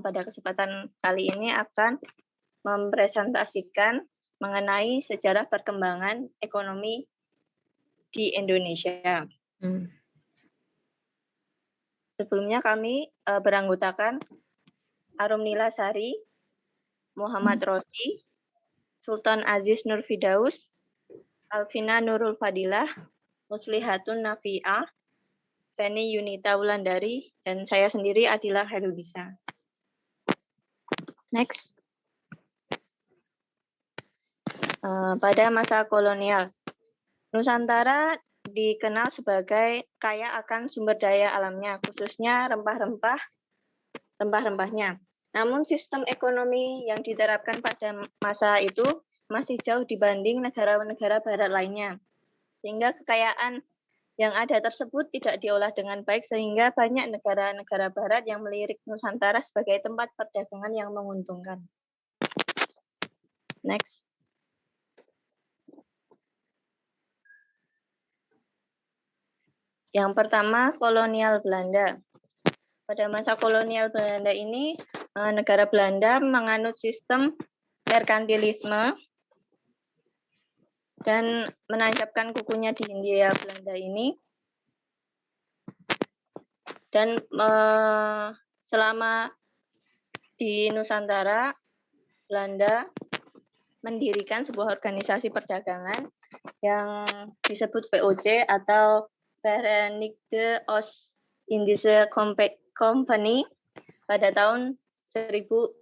Pada kesempatan kali ini akan mempresentasikan mengenai sejarah perkembangan ekonomi di Indonesia. Hmm. Sebelumnya kami beranggotakan Arumnila Sari, Muhammad Rosy, Sultan Aziz Nur Fidaus, Alvina Nurul Fadilah, Muslihatun Nafi'ah, Feni Yunita Wulandari, dan saya sendiri Adila Herudisa. Next. Pada masa kolonial, Nusantara dikenal sebagai kaya akan sumber daya alamnya, khususnya rempah-rempahnya. Namun sistem ekonomi yang diterapkan pada masa itu masih jauh dibanding negara-negara barat lainnya. Sehingga kekayaan yang ada tersebut tidak diolah dengan baik, sehingga banyak negara-negara barat yang melirik Nusantara sebagai tempat perdagangan yang menguntungkan. Next. Yang pertama, kolonial Belanda. Pada masa kolonial Belanda ini, negara Belanda menganut sistem merkantilisme dan menancapkan kukunya di Hindia Belanda ini. Dan selama di Nusantara, Belanda mendirikan sebuah organisasi perdagangan yang disebut VOC atau Verenigde Oost-Indische Company pada tahun 1620.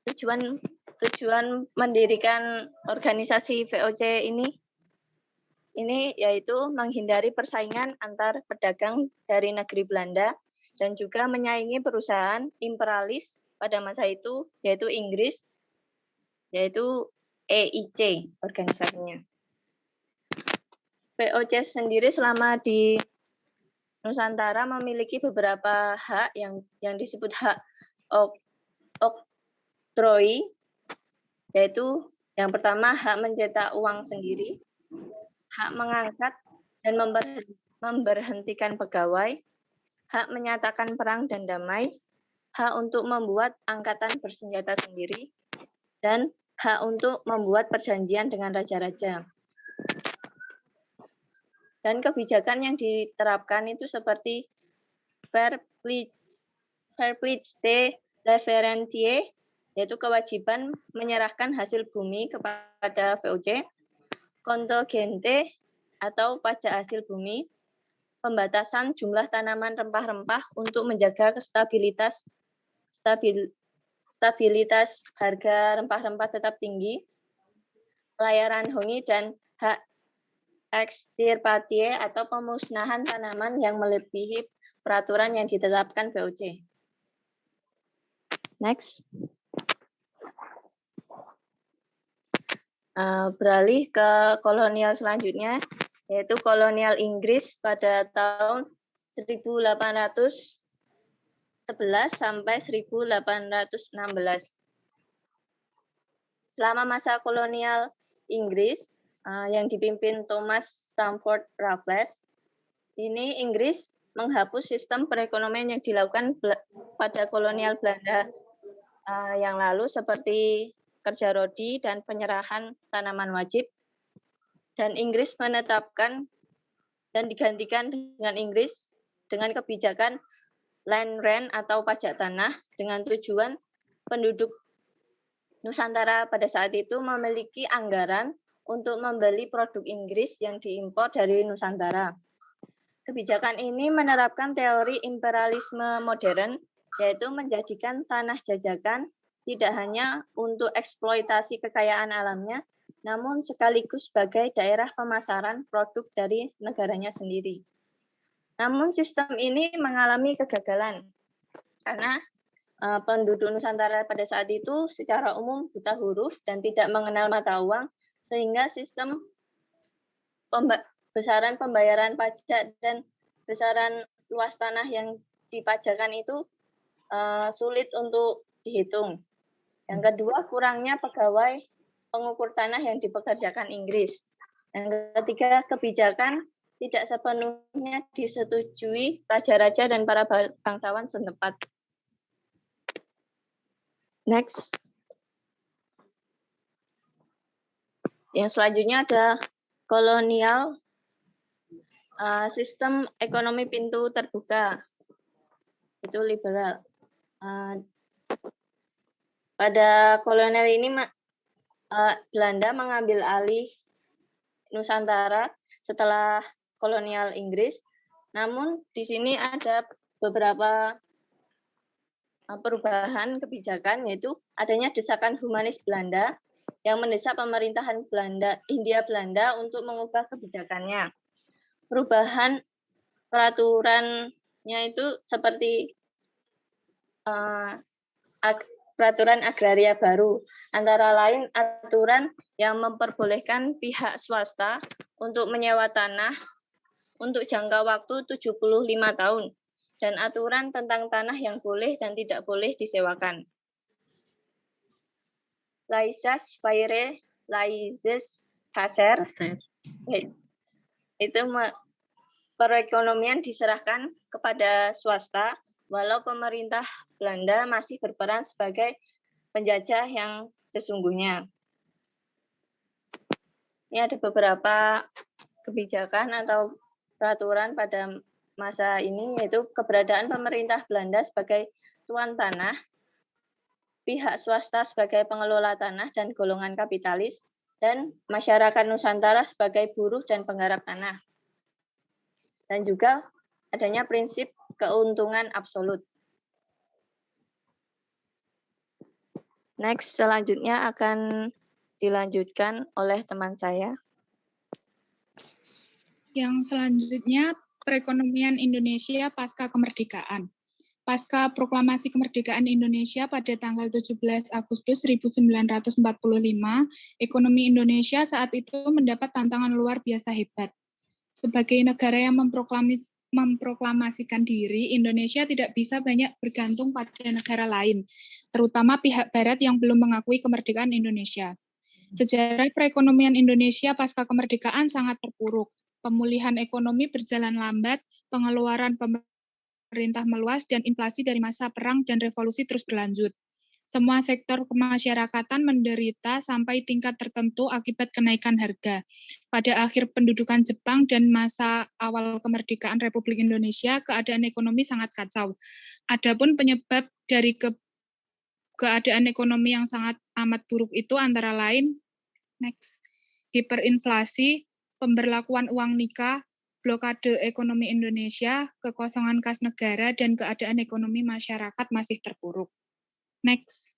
Tujuan mendirikan organisasi VOC ini yaitu menghindari persaingan antar pedagang dari negeri Belanda dan juga menyaingi perusahaan imperialis pada masa itu, yaitu Inggris, yaitu EIC organisasinya. VOC sendiri selama di Nusantara memiliki beberapa hak yang disebut hak oktroi, yaitu yang pertama hak mencetak uang sendiri, hak mengangkat dan memberhentikan pegawai, hak menyatakan perang dan damai, hak untuk membuat angkatan bersenjata sendiri, dan hak untuk membuat perjanjian dengan raja-raja. Dan kebijakan yang diterapkan itu seperti Verplichte Referentie, yaitu kewajiban menyerahkan hasil bumi kepada VOC, Kontogente atau pajak hasil bumi, pembatasan jumlah tanaman rempah-rempah untuk menjaga stabilitas harga rempah-rempah tetap tinggi, pelayaran hongi, dan hak extirpatie atau pemusnahan tanaman yang melebihi peraturan yang ditetapkan VOC. Next. Beralih ke kolonial selanjutnya, yaitu kolonial Inggris pada tahun 1811 sampai 1816. Selama masa kolonial Inggris yang dipimpin Thomas Stamford Raffles, ini Inggris menghapus sistem perekonomian yang dilakukan pada kolonial Belanda yang lalu seperti kerja rodi dan penyerahan tanaman wajib, dan Inggris menetapkan dan digantikan dengan kebijakan land rent atau pajak tanah, dengan tujuan penduduk Nusantara pada saat itu memiliki anggaran untuk membeli produk Inggris yang diimpor dari Nusantara. Kebijakan ini menerapkan teori imperialisme modern, yaitu menjadikan tanah jajakan tidak hanya untuk eksploitasi kekayaan alamnya, namun sekaligus sebagai daerah pemasaran produk dari negaranya sendiri. Namun sistem ini mengalami kegagalan, karena penduduk Nusantara pada saat itu secara umum buta huruf dan tidak mengenal mata uang, sehingga sistem besaran pembayaran pajak dan besaran luas tanah yang dipajakan itu sulit untuk dihitung. Yang kedua, kurangnya pegawai pengukur tanah yang dipekerjakan Inggris. Yang ketiga, kebijakan tidak sepenuhnya disetujui raja-raja dan para bangsawan setempat. Next. Yang selanjutnya ada kolonial, sistem ekonomi pintu terbuka. Itu liberal. Pada kolonial ini Belanda mengambil alih Nusantara setelah kolonial Inggris. Namun di sini ada beberapa perubahan kebijakan, yaitu adanya desakan humanis Belanda yang mendesak pemerintahan Hindia Belanda untuk mengubah kebijakannya. Perubahan peraturannya itu seperti peraturan agraria baru, antara lain aturan yang memperbolehkan pihak swasta untuk menyewa tanah untuk jangka waktu 75 tahun, dan aturan tentang tanah yang boleh dan tidak boleh disewakan. Laissez-faire, laissez-passer, itu perekonomian diserahkan kepada swasta, walau pemerintah Belanda masih berperan sebagai penjajah yang sesungguhnya. Ini ada beberapa kebijakan atau peraturan pada masa ini, yaitu keberadaan pemerintah Belanda sebagai tuan tanah, pihak swasta sebagai pengelola tanah dan golongan kapitalis, dan masyarakat Nusantara sebagai buruh dan penggarap tanah. Dan juga adanya prinsip keuntungan absolut. Next, selanjutnya akan dilanjutkan oleh teman saya. Yang selanjutnya, perekonomian Indonesia pasca kemerdekaan. Pasca Proklamasi Kemerdekaan Indonesia pada tanggal 17 Agustus 1945, ekonomi Indonesia saat itu mendapat tantangan luar biasa hebat. Sebagai negara yang memproklamasikan diri, Indonesia tidak bisa banyak bergantung pada negara lain, terutama pihak Barat yang belum mengakui kemerdekaan Indonesia. Sejarah perekonomian Indonesia pasca kemerdekaan sangat terpuruk. Pemulihan ekonomi berjalan lambat, pengeluaran pemerintah meluas, dan inflasi dari masa perang dan revolusi terus berlanjut. Semua sektor kemasyarakatan menderita sampai tingkat tertentu akibat kenaikan harga. Pada akhir pendudukan Jepang dan masa awal kemerdekaan Republik Indonesia, keadaan ekonomi sangat kacau. Adapun penyebab dari keadaan ekonomi yang sangat amat buruk itu antara lain, hiperinflasi, pemberlakuan uang nikah, blokade ekonomi Indonesia, kekosongan kas negara, dan keadaan ekonomi masyarakat masih terpuruk. Next.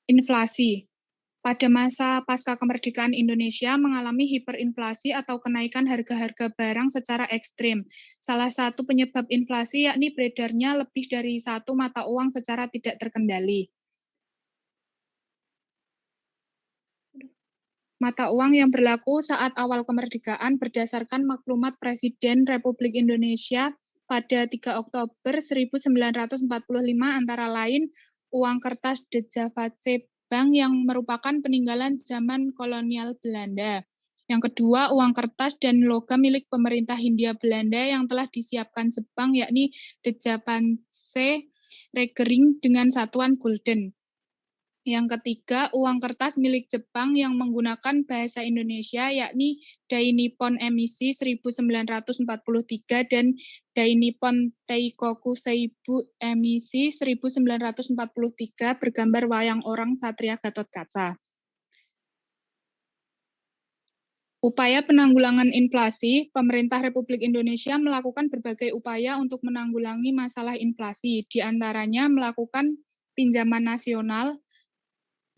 Inflasi. Pada masa pasca kemerdekaan Indonesia mengalami hiperinflasi atau kenaikan harga-harga barang secara ekstrim. Salah satu penyebab inflasi yakni beredarnya lebih dari satu mata uang secara tidak terkendali. Mata uang yang berlaku saat awal kemerdekaan berdasarkan maklumat Presiden Republik Indonesia pada 3 Oktober 1945 antara lain uang kertas De Javaatse Bank yang merupakan peninggalan zaman kolonial Belanda. Yang kedua, uang kertas dan logam milik pemerintah Hindia Belanda yang telah disiapkan Jepang yakni De Javaatse Regering dengan satuan gulden. Yang ketiga, uang kertas milik Jepang yang menggunakan bahasa Indonesia yakni Dai Nippon emisi 1943 dan Dai Nippon Teikoku Seibu emisi 1943 bergambar wayang orang Satria Gathotkaca. Upaya penanggulangan inflasi, pemerintah Republik Indonesia melakukan berbagai upaya untuk menanggulangi masalah inflasi, di antaranya melakukan pinjaman nasional,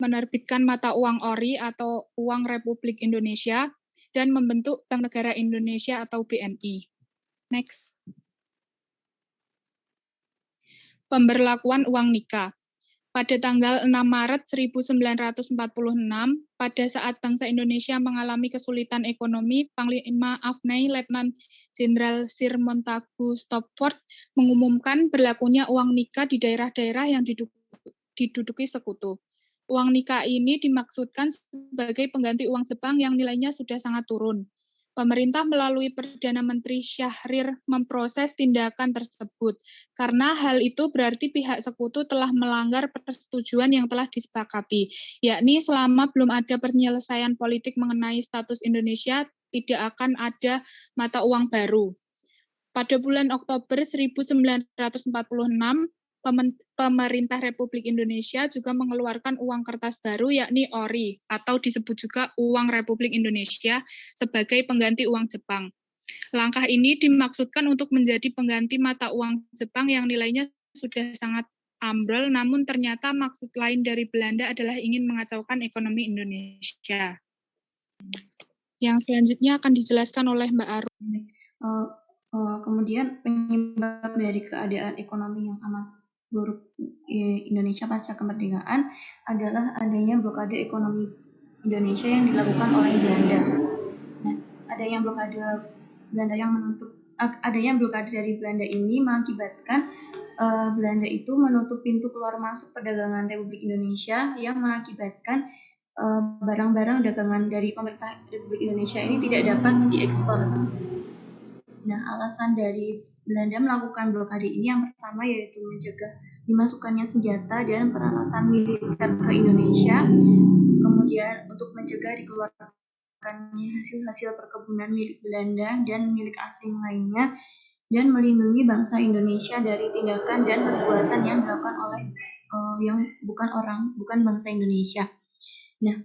menerbitkan mata uang ori atau uang Republik Indonesia, dan membentuk Bank Negara Indonesia atau BNI. Next. Pemberlakuan uang nikah. Pada tanggal 6 Maret 1946, pada saat bangsa Indonesia mengalami kesulitan ekonomi, Panglima AFNI Letnan Jenderal Sir Montagu Stopford mengumumkan berlakunya uang nikah di daerah-daerah yang diduduki sekutu. Uang nikah ini dimaksudkan sebagai pengganti uang Jepang yang nilainya sudah sangat turun. Pemerintah melalui Perdana Menteri Syahrir memproses tindakan tersebut, karena hal itu berarti pihak sekutu telah melanggar persetujuan yang telah disepakati, yakni selama belum ada penyelesaian politik mengenai status Indonesia, tidak akan ada mata uang baru. Pada bulan Oktober 1946, pemerintah Republik Indonesia juga mengeluarkan uang kertas baru yakni ORI atau disebut juga uang Republik Indonesia sebagai pengganti uang Jepang. Langkah ini dimaksudkan untuk menjadi pengganti mata uang Jepang yang nilainya sudah sangat ambrol, namun ternyata maksud lain dari Belanda adalah ingin mengacaukan ekonomi Indonesia. Yang selanjutnya akan dijelaskan oleh Mbak Arum. Kemudian penyebab dari keadaan ekonomi yang amat buruk Indonesia pasca kemerdekaan adalah adanya blokade ekonomi Indonesia yang dilakukan oleh Belanda. Nah, adanya blokade dari Belanda ini mengakibatkan Belanda itu menutup pintu keluar masuk perdagangan Republik Indonesia yang mengakibatkan barang-barang dagangan dari pemerintah Republik Indonesia ini tidak dapat diekspor. Nah, alasan dari Belanda melakukan blokade ini yang pertama yaitu mencegah dimasukkannya senjata dan peralatan militer ke Indonesia, kemudian untuk mencegah dikeluarkannya hasil-hasil perkebunan milik Belanda dan milik asing lainnya, dan melindungi bangsa Indonesia dari tindakan dan perbuatan yang dilakukan oleh yang bukan bangsa Indonesia. Nah,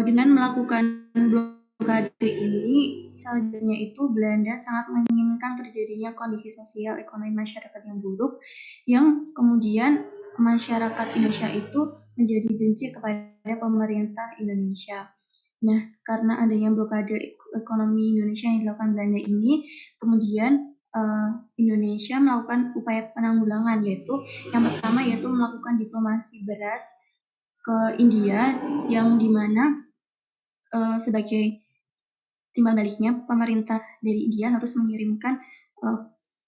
dengan melakukan blokade ini, selanjutnya itu Belanda sangat menginginkan terjadinya kondisi sosial ekonomi masyarakat yang buruk, yang kemudian masyarakat Indonesia itu menjadi benci kepada pemerintah Indonesia. Nah, karena adanya blokade ekonomi Indonesia yang dilakukan Belanda ini, kemudian Indonesia melakukan upaya penanggulangan, yaitu yang pertama yaitu melakukan diplomasi beras ke India, yang dimana sebagai timbal baliknya pemerintah dari India harus mengirimkan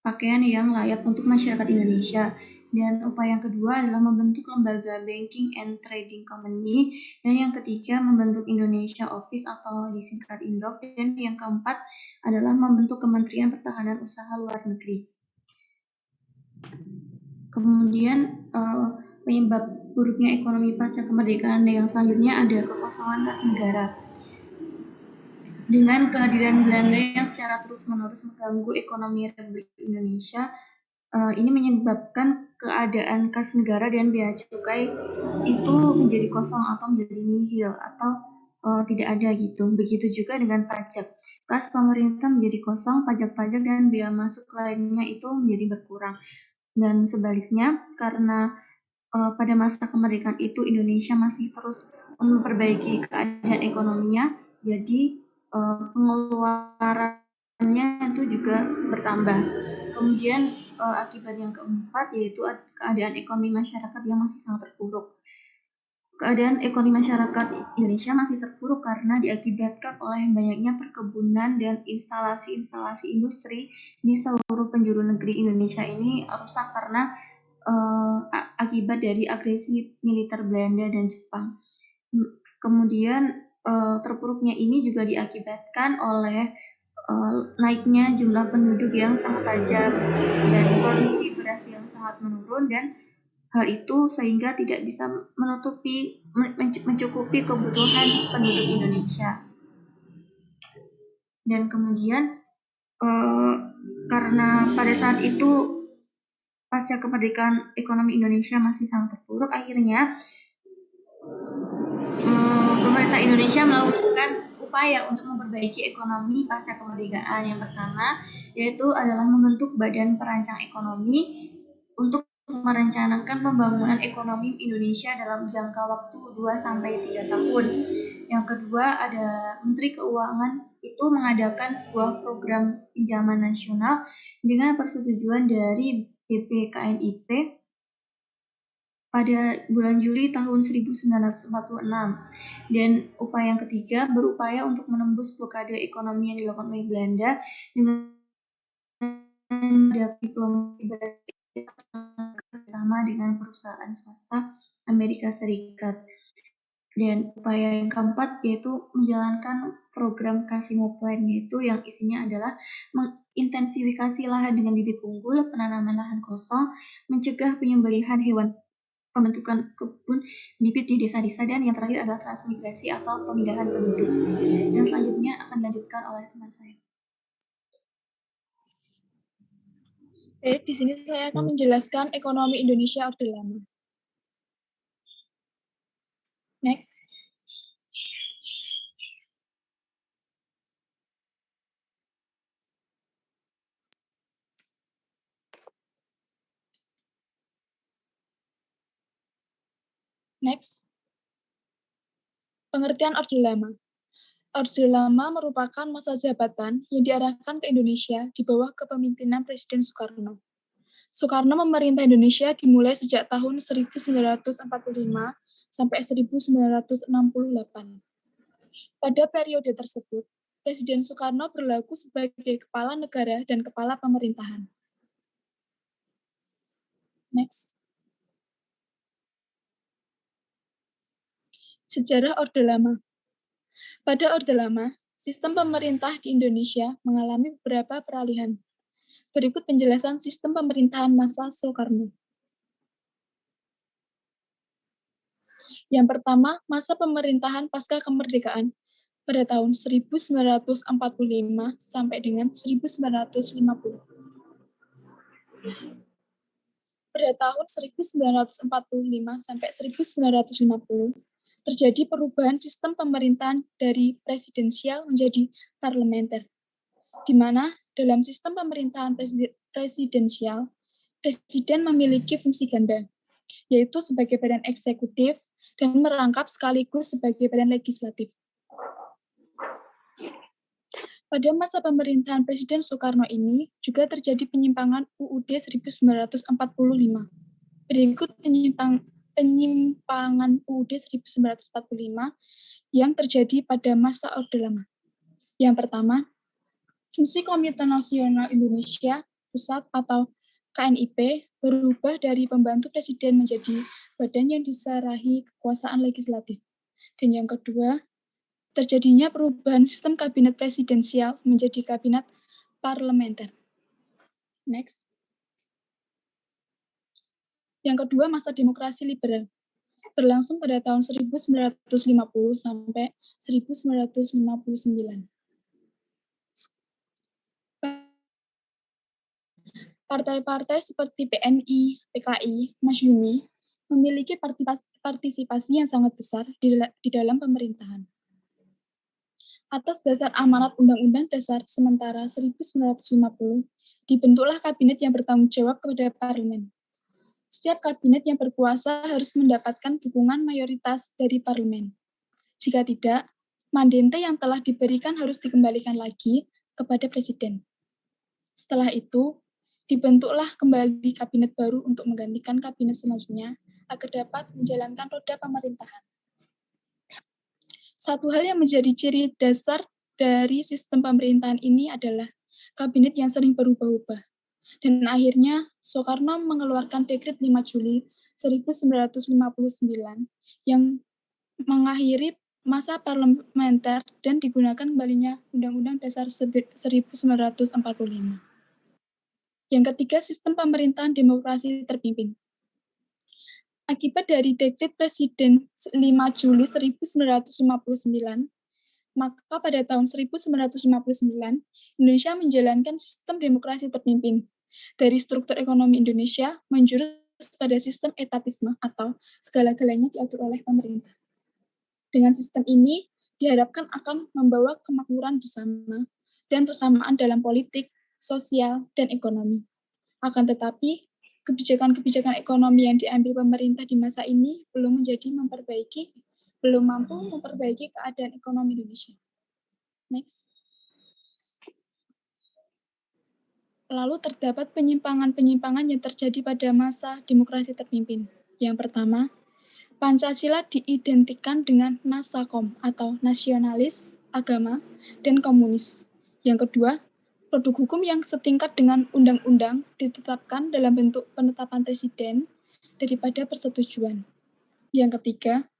pakaian yang layak untuk masyarakat Indonesia. Dan upaya yang kedua adalah membentuk lembaga Banking and Trading Company, dan yang ketiga membentuk Indonesia Office atau disingkat Indok, dan yang keempat adalah membentuk Kementerian Pertahanan Usaha Luar Negeri. Kemudian penyebab buruknya ekonomi pasca kemerdekaan yang selanjutnya ada kekosongan kas negara. Dengan kehadiran Belanda yang secara terus-menerus mengganggu ekonomi Republik Indonesia, ini menyebabkan keadaan kas negara dan bea cukai itu menjadi kosong atau menjadi nihil atau tidak ada gitu. Begitu juga dengan pajak. Kas pemerintah menjadi kosong, pajak-pajak dan bea masuk lainnya itu menjadi berkurang. Dan sebaliknya, karena pada masa kemerdekaan itu Indonesia masih terus memperbaiki keadaan ekonominya, jadi pengeluarannya itu juga bertambah. Kemudian akibat yang keempat yaitu keadaan ekonomi masyarakat yang masih sangat terpuruk. Keadaan ekonomi masyarakat Indonesia masih terpuruk karena diakibatkan oleh banyaknya perkebunan dan instalasi-instalasi industri di seluruh penjuru negeri Indonesia ini rusak karena akibat dari agresi militer Belanda dan Jepang. Kemudian terpuruknya ini juga diakibatkan oleh naiknya jumlah penduduk yang sangat tajam dan produksi beras yang sangat menurun, dan hal itu sehingga tidak bisa mencukupi kebutuhan penduduk Indonesia. Dan kemudian karena pada saat itu pasca kemerdekaan ekonomi Indonesia masih sangat terpuruk, akhirnya pemerintah Indonesia melakukan upaya untuk memperbaiki ekonomi pasca kemerdekaan. Yang pertama yaitu adalah membentuk Badan Perancang Ekonomi untuk merencanakan pembangunan ekonomi Indonesia dalam jangka waktu 2-3 tahun. Yang kedua ada Menteri Keuangan itu mengadakan sebuah program pinjaman nasional dengan persetujuan dari BPKNIP pada bulan Juli tahun 1946. Dan upaya yang ketiga berupaya untuk menembus blokade ekonomi yang dilakukan oleh Belanda dengan diplomasi bersama dengan perusahaan swasta Amerika Serikat. Dan upaya yang keempat yaitu menjalankan program Kasimo Plan, yaitu yang isinya adalah mengintensifikasi lahan dengan bibit unggul, penanaman lahan kosong, mencegah penyembelihan hewan, pembentukan kebun bibit di desa-desa, dan yang terakhir adalah transmigrasi atau pemindahan penduduk. Dan selanjutnya akan dilanjutkan oleh teman saya. Di sini saya akan menjelaskan ekonomi Indonesia Orde Lama. Next. Next. Pengertian Orde Lama. Orde Lama merupakan masa jabatan yang diarahkan ke Indonesia di bawah kepemimpinan Presiden Soekarno. Soekarno memerintah Indonesia dimulai sejak tahun 1945 sampai 1968. Pada periode tersebut, Presiden Soekarno berlaku sebagai kepala negara dan kepala pemerintahan. Next. Sejarah Orde Lama. Pada Orde Lama, sistem pemerintah di Indonesia mengalami beberapa peralihan. Berikut penjelasan sistem pemerintahan masa Soekarno. Yang pertama, masa pemerintahan pasca kemerdekaan pada tahun 1945 sampai dengan 1950. Pada tahun 1945 sampai 1950, terjadi perubahan sistem pemerintahan dari presidensial menjadi parlementer, di mana dalam sistem pemerintahan presidensial, presiden memiliki fungsi ganda, yaitu sebagai badan eksekutif dan merangkap sekaligus sebagai badan legislatif. Pada masa pemerintahan Presiden Soekarno ini juga terjadi penyimpangan UUD 1945. Berikut penyimpangan UUD 1945 yang terjadi pada masa Orde Lama. Yang pertama, fungsi Komite Nasional Indonesia Pusat atau KNIP berubah dari pembantu presiden menjadi badan yang diserahi kekuasaan legislatif. Dan yang kedua, terjadinya perubahan sistem kabinet presidensial menjadi kabinet parlementer. Next. Yang kedua, masa demokrasi liberal berlangsung pada tahun 1950 sampai 1959. Partai-partai seperti PNI, PKI, Masyumi memiliki partisipasi yang sangat besar di dalam pemerintahan. Atas dasar amanat Undang-Undang Dasar Sementara 1950, dibentuklah kabinet yang bertanggung jawab kepada parlemen. Setiap kabinet yang berkuasa harus mendapatkan dukungan mayoritas dari parlemen. Jika tidak, mandate yang telah diberikan harus dikembalikan lagi kepada presiden. Setelah itu, dibentuklah kembali kabinet baru untuk menggantikan kabinet selanjutnya agar dapat menjalankan roda pemerintahan. Satu hal yang menjadi ciri dasar dari sistem pemerintahan ini adalah kabinet yang sering berubah-ubah. Dan akhirnya Soekarno mengeluarkan Dekret 5 Juli 1959 yang mengakhiri masa parlementer dan digunakan kembalinya Undang-Undang Dasar 1945. Yang ketiga, sistem pemerintahan demokrasi terpimpin. Akibat dari Dekret Presiden 5 Juli 1959, maka pada tahun 1959, Indonesia menjalankan sistem demokrasi terpimpin. Dari struktur ekonomi Indonesia menjurus pada sistem etatisme atau segala-galanya diatur oleh pemerintah. Dengan sistem ini, diharapkan akan membawa kemakmuran bersama dan persamaan dalam politik, sosial, dan ekonomi. Akan tetapi, kebijakan-kebijakan ekonomi yang diambil pemerintah di masa ini belum mampu memperbaiki keadaan ekonomi Indonesia. Next. Lalu terdapat penyimpangan-penyimpangan yang terjadi pada masa demokrasi terpimpin. Yang pertama, Pancasila diidentikan dengan Nasakom atau nasionalis, agama, dan komunis. Yang kedua, produk hukum yang setingkat dengan undang-undang ditetapkan dalam bentuk penetapan presiden daripada persetujuan. Yang ketiga,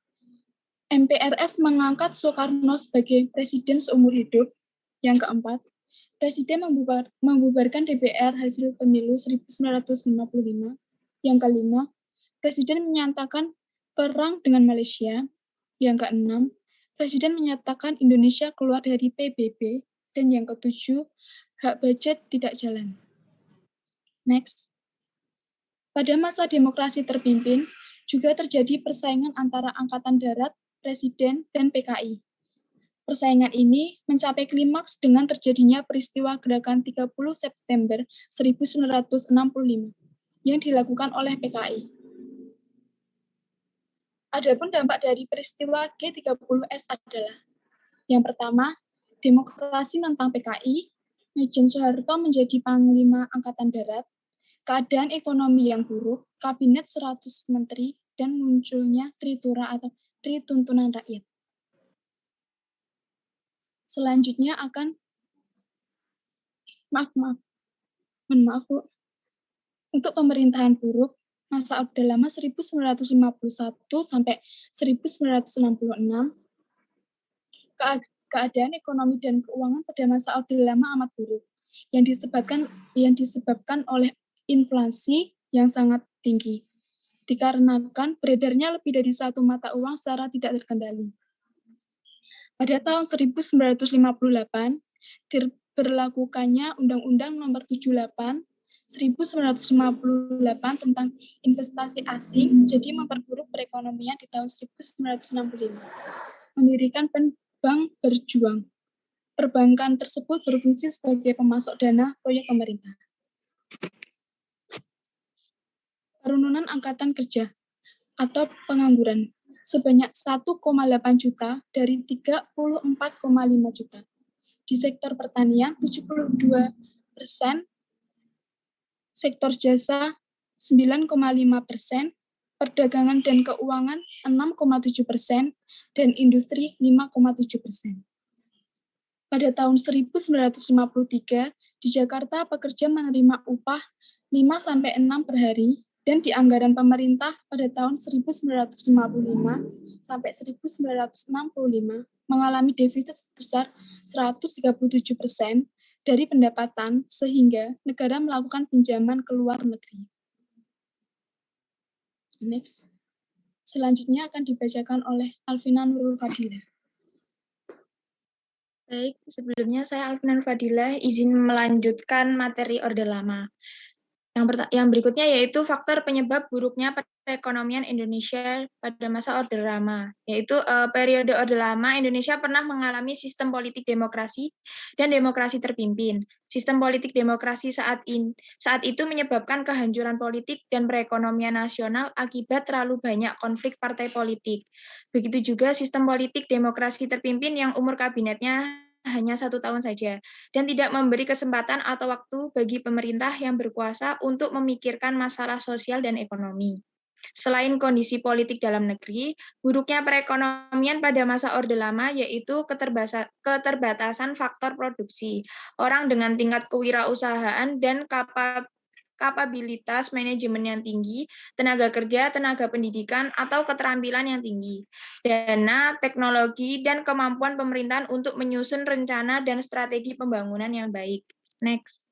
MPRS mengangkat Soekarno sebagai presiden seumur hidup. Yang keempat, Presiden membubarkan DPR hasil pemilu 1955. Yang kelima, Presiden menyatakan perang dengan Malaysia. Yang keenam, Presiden menyatakan Indonesia keluar dari PBB. Dan yang ketujuh, hak budget tidak jalan. Next. Pada masa demokrasi terpimpin, juga terjadi persaingan antara Angkatan Darat, Presiden, dan PKI. Persaingan ini mencapai klimaks dengan terjadinya peristiwa gerakan 30 September 1965 yang dilakukan oleh PKI. Adapun dampak dari peristiwa G30S adalah yang pertama, demokrasi menentang PKI, Majen Soeharto menjadi Panglima Angkatan Darat, keadaan ekonomi yang buruk, kabinet 100 menteri, dan munculnya Tritura atau Trituntunan Rakyat. Selanjutnya akan maaf Bu. Untuk pemerintahan buruk, masa Orde Lama 1951 sampai 1966, keadaan ekonomi dan keuangan pada masa Orde Lama amat buruk, yang disebabkan oleh inflasi yang sangat tinggi, dikarenakan beredarnya lebih dari satu mata uang secara tidak terkendali. Pada tahun 1958, diberlakukannya Undang-Undang Nomor 78 1958 tentang investasi asing, jadi memperburuk perekonomian di tahun 1965. Mendirikan Bank Berjuang. Perbankan tersebut berfungsi sebagai pemasok dana proyek pemerintah. Penurunan angkatan kerja atau pengangguran sebanyak 1,8 juta dari 34,5 juta. Di sektor pertanian 72%, sektor jasa 9,5%, perdagangan dan keuangan 6,7%, dan industri 5,7%. Pada tahun 1953, di Jakarta pekerja menerima upah 5-6 per hari, dan di anggaran pemerintah pada tahun 1955 sampai 1965 mengalami defisit sebesar 137% dari pendapatan, sehingga negara melakukan pinjaman ke luar negeri. Next. Selanjutnya akan dibacakan oleh Alvina Nurul Fadilah. Baik, sebelumnya saya Alvina Nurul Fadilah izin melanjutkan materi Orde Lama. Yang berikutnya yaitu faktor penyebab buruknya perekonomian Indonesia pada masa Orde Lama, yaitu periode Orde Lama Indonesia pernah mengalami sistem politik demokrasi dan demokrasi terpimpin. Sistem politik demokrasi saat itu menyebabkan kehancuran politik dan perekonomian nasional akibat terlalu banyak konflik partai politik. Begitu juga sistem politik demokrasi terpimpin yang umur kabinetnya hanya 1 tahun saja, dan tidak memberi kesempatan atau waktu bagi pemerintah yang berkuasa untuk memikirkan masalah sosial dan ekonomi. Selain kondisi politik dalam negeri, buruknya perekonomian pada masa Orde Lama yaitu keterbatasan faktor produksi, orang dengan tingkat kewirausahaan dan kapabilitas manajemen yang tinggi, tenaga kerja, tenaga pendidikan, atau keterampilan yang tinggi, dana, teknologi, dan kemampuan pemerintahan untuk menyusun rencana dan strategi pembangunan yang baik. Next.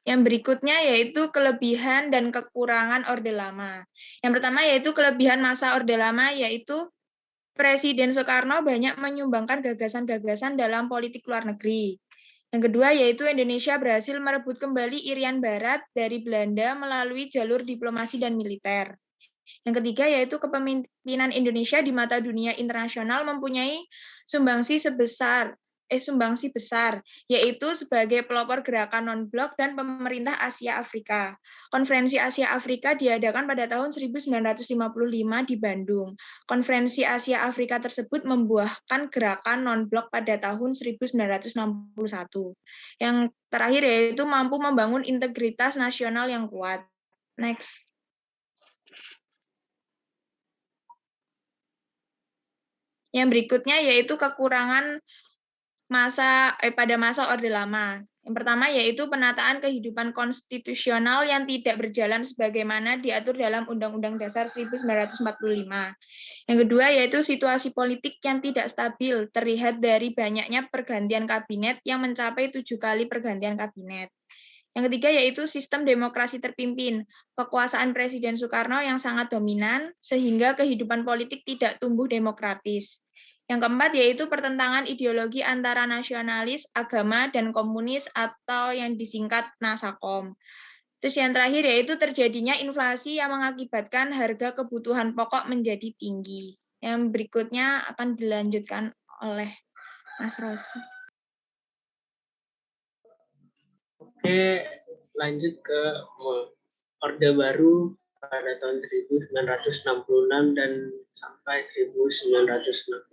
Yang berikutnya yaitu kelebihan dan kekurangan Orde Lama. Yang pertama yaitu kelebihan masa Orde Lama yaitu Presiden Soekarno banyak menyumbangkan gagasan-gagasan dalam politik luar negeri. Yang kedua yaitu Indonesia berhasil merebut kembali Irian Barat dari Belanda melalui jalur diplomasi dan militer. Yang ketiga yaitu kepemimpinan Indonesia di mata dunia internasional mempunyai sumbangsi besar, yaitu sebagai pelopor gerakan non-blok dan pemerintah Asia Afrika. Konferensi Asia Afrika diadakan pada tahun 1955 di Bandung. Konferensi Asia Afrika tersebut membuahkan gerakan non-blok pada tahun 1961. Yang terakhir yaitu mampu membangun integritas nasional yang kuat. Next. Yang berikutnya yaitu kekurangan pada masa Orde Lama. Yang pertama yaitu penataan kehidupan konstitusional yang tidak berjalan sebagaimana diatur dalam Undang-Undang Dasar 1945. Yang kedua yaitu situasi politik yang tidak stabil, terlihat dari banyaknya pergantian kabinet yang mencapai 7 kali pergantian kabinet. Yang ketiga yaitu sistem demokrasi terpimpin, kekuasaan Presiden Soekarno yang sangat dominan, sehingga kehidupan politik tidak tumbuh demokratis. Yang keempat yaitu pertentangan ideologi antara nasionalis, agama, dan komunis atau yang disingkat Nasakom. Terus yang terakhir yaitu terjadinya inflasi yang mengakibatkan harga kebutuhan pokok menjadi tinggi. Yang berikutnya akan dilanjutkan oleh Mas Rosi. Oke, lanjut ke Orde Baru pada tahun 1966 dan sampai 1968.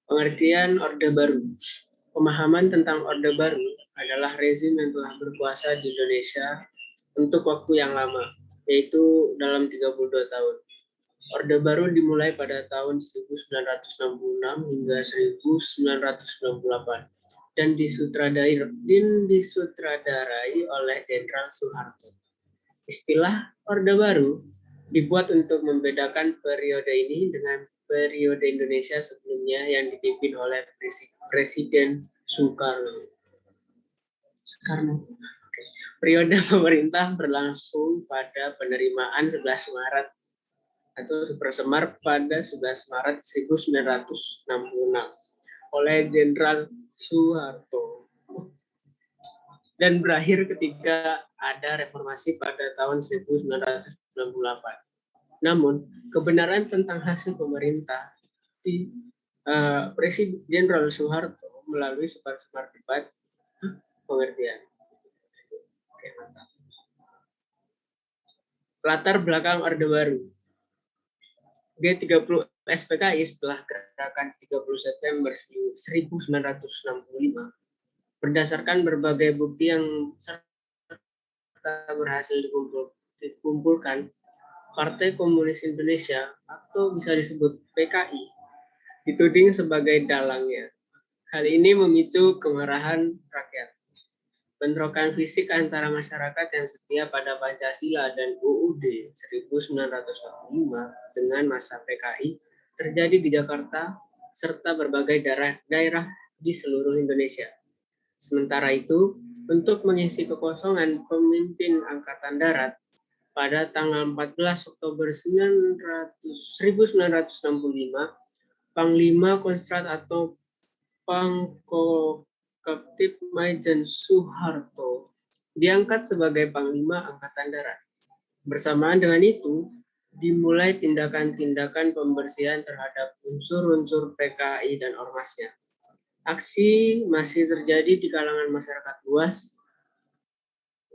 Pengertian Orde Baru. Pemahaman tentang Orde Baru adalah rezim yang telah berkuasa di Indonesia untuk waktu yang lama, yaitu dalam 32 tahun. Orde Baru dimulai pada tahun 1966 hingga 1998 dan disutradarai oleh Jenderal Soeharto. Istilah Orde Baru dibuat untuk membedakan periode ini dengan periode Indonesia sebelumnya yang dipimpin oleh Presiden Soekarno. Periode pemerintah berlangsung pada penerimaan 11 Maret atau Supersemar pada 11 Maret 1966 oleh Jenderal Soeharto dan berakhir ketika ada reformasi pada tahun 1998. Namun, kebenaran tentang hasil pemerintah di Presiden Jenderal Soeharto melalui Supersemar debat pengertian. Latar belakang Orde Baru. G30 SPKI setelah gerakan 30 September 1965 berdasarkan berbagai bukti yang berhasil dikumpulkan, Partai Komunis Indonesia atau bisa disebut PKI dituding sebagai dalangnya. Hal ini memicu kemarahan rakyat. Bentrokan fisik antara masyarakat yang setia pada Pancasila dan UUD 1945 dengan massa PKI terjadi di Jakarta serta berbagai daerah di seluruh Indonesia. Sementara itu, untuk mengisi kekosongan pemimpin Angkatan Darat pada tanggal 14 Oktober 1965, Panglima Konstrat atau Pangkoketip Maijen Soeharto diangkat sebagai Panglima Angkatan Darat. Bersamaan dengan itu, dimulai tindakan-tindakan pembersihan terhadap unsur-unsur PKI dan ormasnya. Aksi masih terjadi di kalangan masyarakat luas,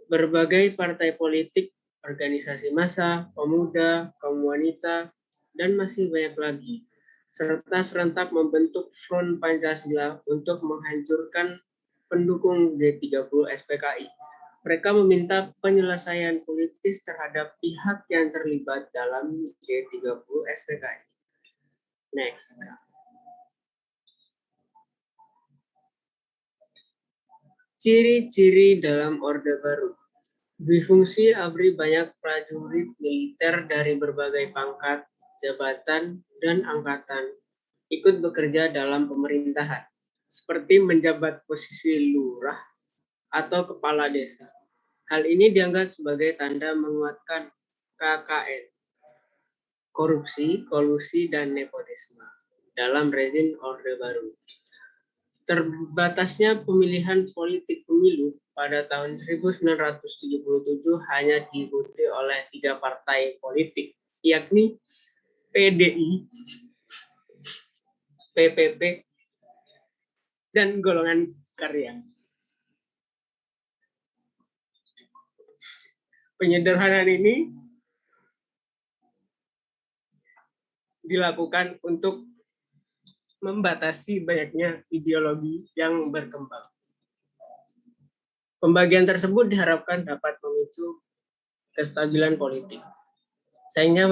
berbagai partai politik, organisasi massa, pemuda, kaum wanita, dan masih banyak lagi, serta serentak membentuk Front Pancasila untuk menghancurkan pendukung G30 SPKI. Mereka meminta penyelesaian politis terhadap pihak yang terlibat dalam G30 SPKI. Next. Ciri-ciri dalam Orde Baru. Difungsi ABRI banyak prajurit militer dari berbagai pangkat, jabatan, dan angkatan ikut bekerja dalam pemerintahan, seperti menjabat posisi lurah atau kepala desa. Hal ini dianggap sebagai tanda menguatkan KKN, korupsi, kolusi, dan nepotisme dalam rezim Orde Baru. Terbatasnya pemilihan politik pemilu pada tahun 1977 hanya diikuti oleh 3 partai politik, yakni PDI, PPP, dan Golongan Karya. Penyederhanaan ini dilakukan untuk membatasi banyaknya ideologi yang berkembang. Pembagian tersebut diharapkan dapat memicu kestabilan politik, sehingga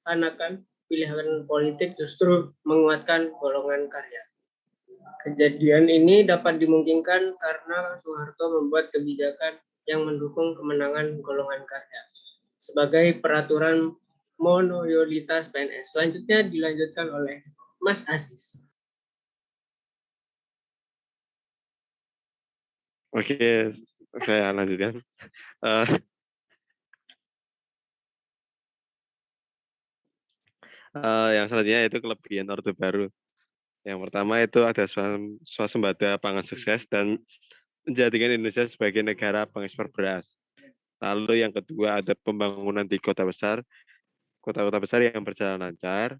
seakan-akan pilihan politik justru menguatkan golongan karya. Kejadian ini dapat dimungkinkan karena Soeharto membuat kebijakan yang mendukung kemenangan golongan karya sebagai peraturan monoyolitas PNS. Selanjutnya dilanjutkan oleh Mas Aziz. Oke, saya lanjutkan. Yang selanjutnya itu kelebihan Orde Baru. Yang pertama itu ada swasembada pangan sukses dan menjadikan Indonesia sebagai negara pengekspor beras. Lalu yang kedua ada pembangunan di kota-kota besar yang berjalan lancar.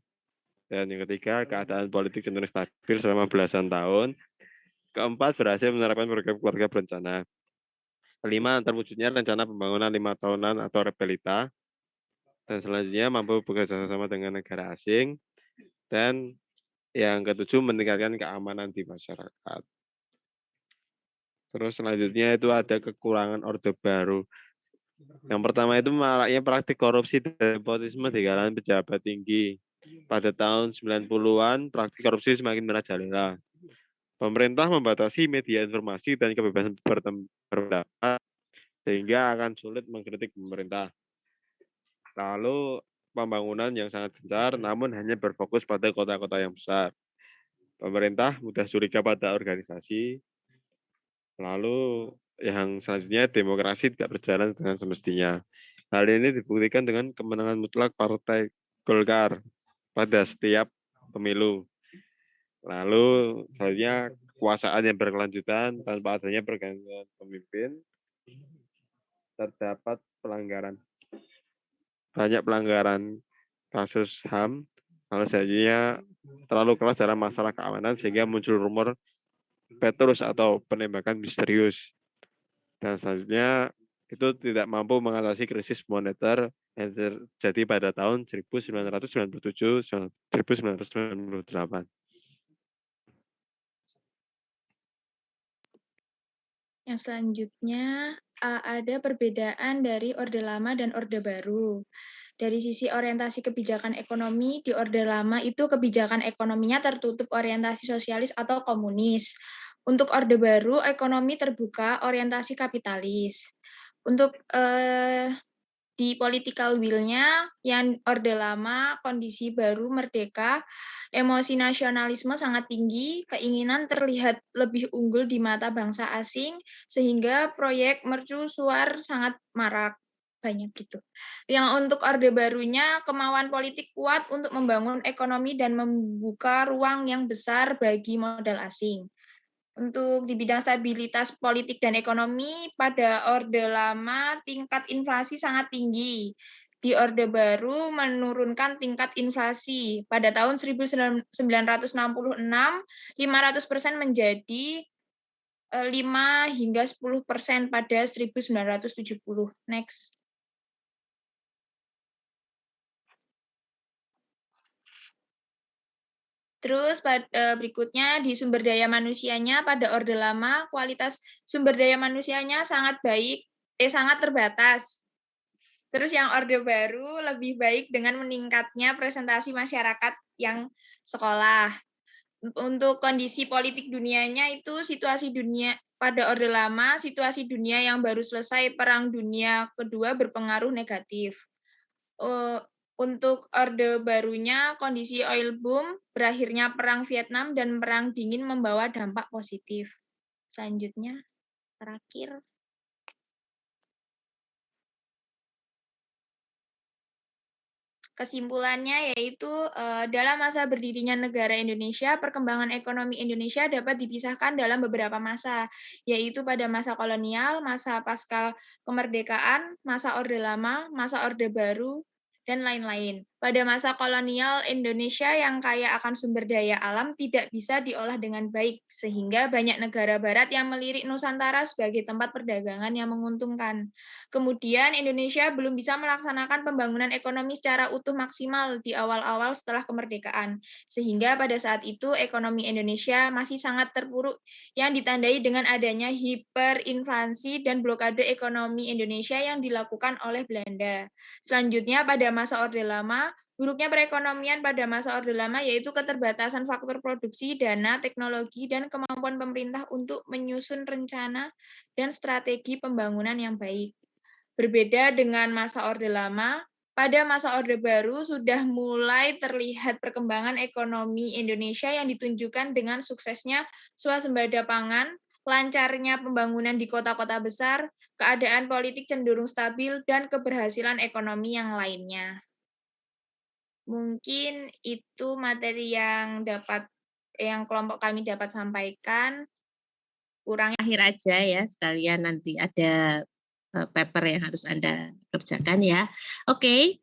Dan yang ketiga, keadaan politik cenderung stabil selama belasan tahun. Keempat, berhasil menerapkan program keluarga berencana. Kelima, terwujudnya rencana pembangunan 5 tahunan atau Repelita. Dan selanjutnya mampu bekerja sama dengan negara asing. Dan yang ketujuh, meningkatkan keamanan di masyarakat. Terus selanjutnya itu ada kekurangan Orde Baru. Yang pertama itu maraknya praktik korupsi dan nepotisme di kalangan pejabat tinggi. Pada tahun 90-an, praktik korupsi semakin merajalela. Pemerintah membatasi media informasi dan kebebasan berpendapat sehingga akan sulit mengkritik pemerintah. Lalu pembangunan yang sangat gencar namun hanya berfokus pada kota-kota yang besar. Pemerintah mudah curiga pada organisasi. Lalu yang selanjutnya demokrasi tidak berjalan dengan semestinya. Hal ini dibuktikan dengan kemenangan mutlak Partai Golkar pada setiap pemilu. Lalu selanjutnya kekuasaan yang berkelanjutan tanpa adanya pergantian pemimpin. Terdapat banyak pelanggaran kasus HAM. Lalu selanjutnya terlalu keras dalam masalah keamanan sehingga muncul rumor Petrus atau penembakan misterius. Dan selanjutnya itu tidak mampu mengatasi krisis moneter yang terjadi pada tahun 1997-1998. Yang selanjutnya ada perbedaan dari Orde Lama dan Orde Baru. Dari sisi orientasi kebijakan ekonomi, di Orde Lama itu kebijakan ekonominya tertutup orientasi sosialis atau komunis. Untuk Orde Baru, ekonomi terbuka orientasi kapitalis. Untuk di political will-nya, yang Orde Lama, kondisi baru, merdeka, emosi nasionalisme sangat tinggi, keinginan terlihat lebih unggul di mata bangsa asing, sehingga proyek mercusuar sangat marak. Banyak gitu. Yang untuk Orde Barunya, kemauan politik kuat untuk membangun ekonomi dan membuka ruang yang besar bagi modal asing. Untuk di bidang stabilitas politik dan ekonomi, pada Orde Lama tingkat inflasi sangat tinggi. Di Orde Baru menurunkan tingkat inflasi. Pada tahun 1966, 500% menjadi 5 hingga 10% pada 1970. Next. Terus berikutnya di sumber daya manusianya, pada Orde Lama kualitas sumber daya manusianya sangat terbatas. Terus yang Orde Baru lebih baik dengan meningkatnya presentasi masyarakat yang sekolah. Untuk kondisi politik dunianya itu situasi dunia pada Orde Lama, situasi dunia yang baru selesai Perang Dunia Kedua berpengaruh negatif. Untuk Orde Barunya, kondisi oil boom, berakhirnya Perang Vietnam, dan Perang Dingin membawa dampak positif. Selanjutnya, terakhir. Kesimpulannya yaitu dalam masa berdirinya negara Indonesia, perkembangan ekonomi Indonesia dapat dipisahkan dalam beberapa masa, yaitu pada masa kolonial, masa pasca kemerdekaan, masa Orde Lama, masa Orde Baru, dan lain-lain. Pada masa kolonial, Indonesia yang kaya akan sumber daya alam tidak bisa diolah dengan baik, sehingga banyak negara barat yang melirik Nusantara sebagai tempat perdagangan yang menguntungkan. Kemudian Indonesia belum bisa melaksanakan pembangunan ekonomi secara utuh maksimal di awal-awal setelah kemerdekaan, sehingga pada saat itu ekonomi Indonesia masih sangat terpuruk yang ditandai dengan adanya hiperinflasi dan blokade ekonomi Indonesia yang dilakukan oleh Belanda. Selanjutnya pada masa Orde Lama, buruknya perekonomian pada masa Orde Lama yaitu keterbatasan faktor produksi, dana, teknologi, dan kemampuan pemerintah untuk menyusun rencana dan strategi pembangunan yang baik. Berbeda dengan masa Orde Lama, pada masa Orde Baru sudah mulai terlihat perkembangan ekonomi Indonesia yang ditunjukkan dengan suksesnya swasembada pangan, lancarnya pembangunan di kota-kota besar, keadaan politik cenderung stabil, dan keberhasilan ekonomi yang lainnya. Mungkin itu materi yang kelompok kami dapat sampaikan. Kurang Akhir aja ya, sekalian nanti ada paper yang harus Anda kerjakan ya. Oke,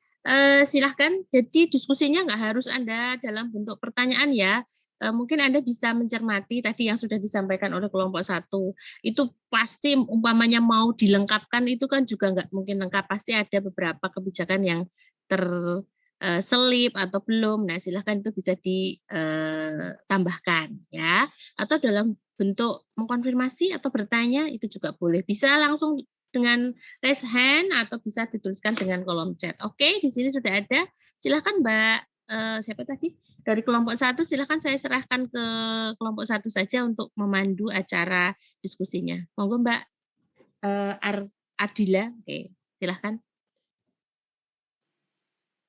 silahkan. Jadi diskusinya nggak harus Anda dalam bentuk pertanyaan ya. Mungkin Anda bisa mencermati tadi yang sudah disampaikan oleh kelompok 1. Itu pasti umpamanya mau dilengkapkan itu kan juga nggak mungkin lengkap. Pasti ada beberapa kebijakan yang terselip atau belum. Nah, silahkan itu bisa ditambahkan ya. Atau dalam bentuk mengkonfirmasi atau bertanya itu juga boleh. Bisa langsung dengan raise hand atau bisa dituliskan dengan kolom chat. Oke, di sini sudah ada. Silahkan Mbak, siapa tadi? Dari kelompok 1, silahkan saya serahkan ke kelompok 1 saja untuk memandu acara diskusinya. Monggo Mbak Adila. Oke, silahkan.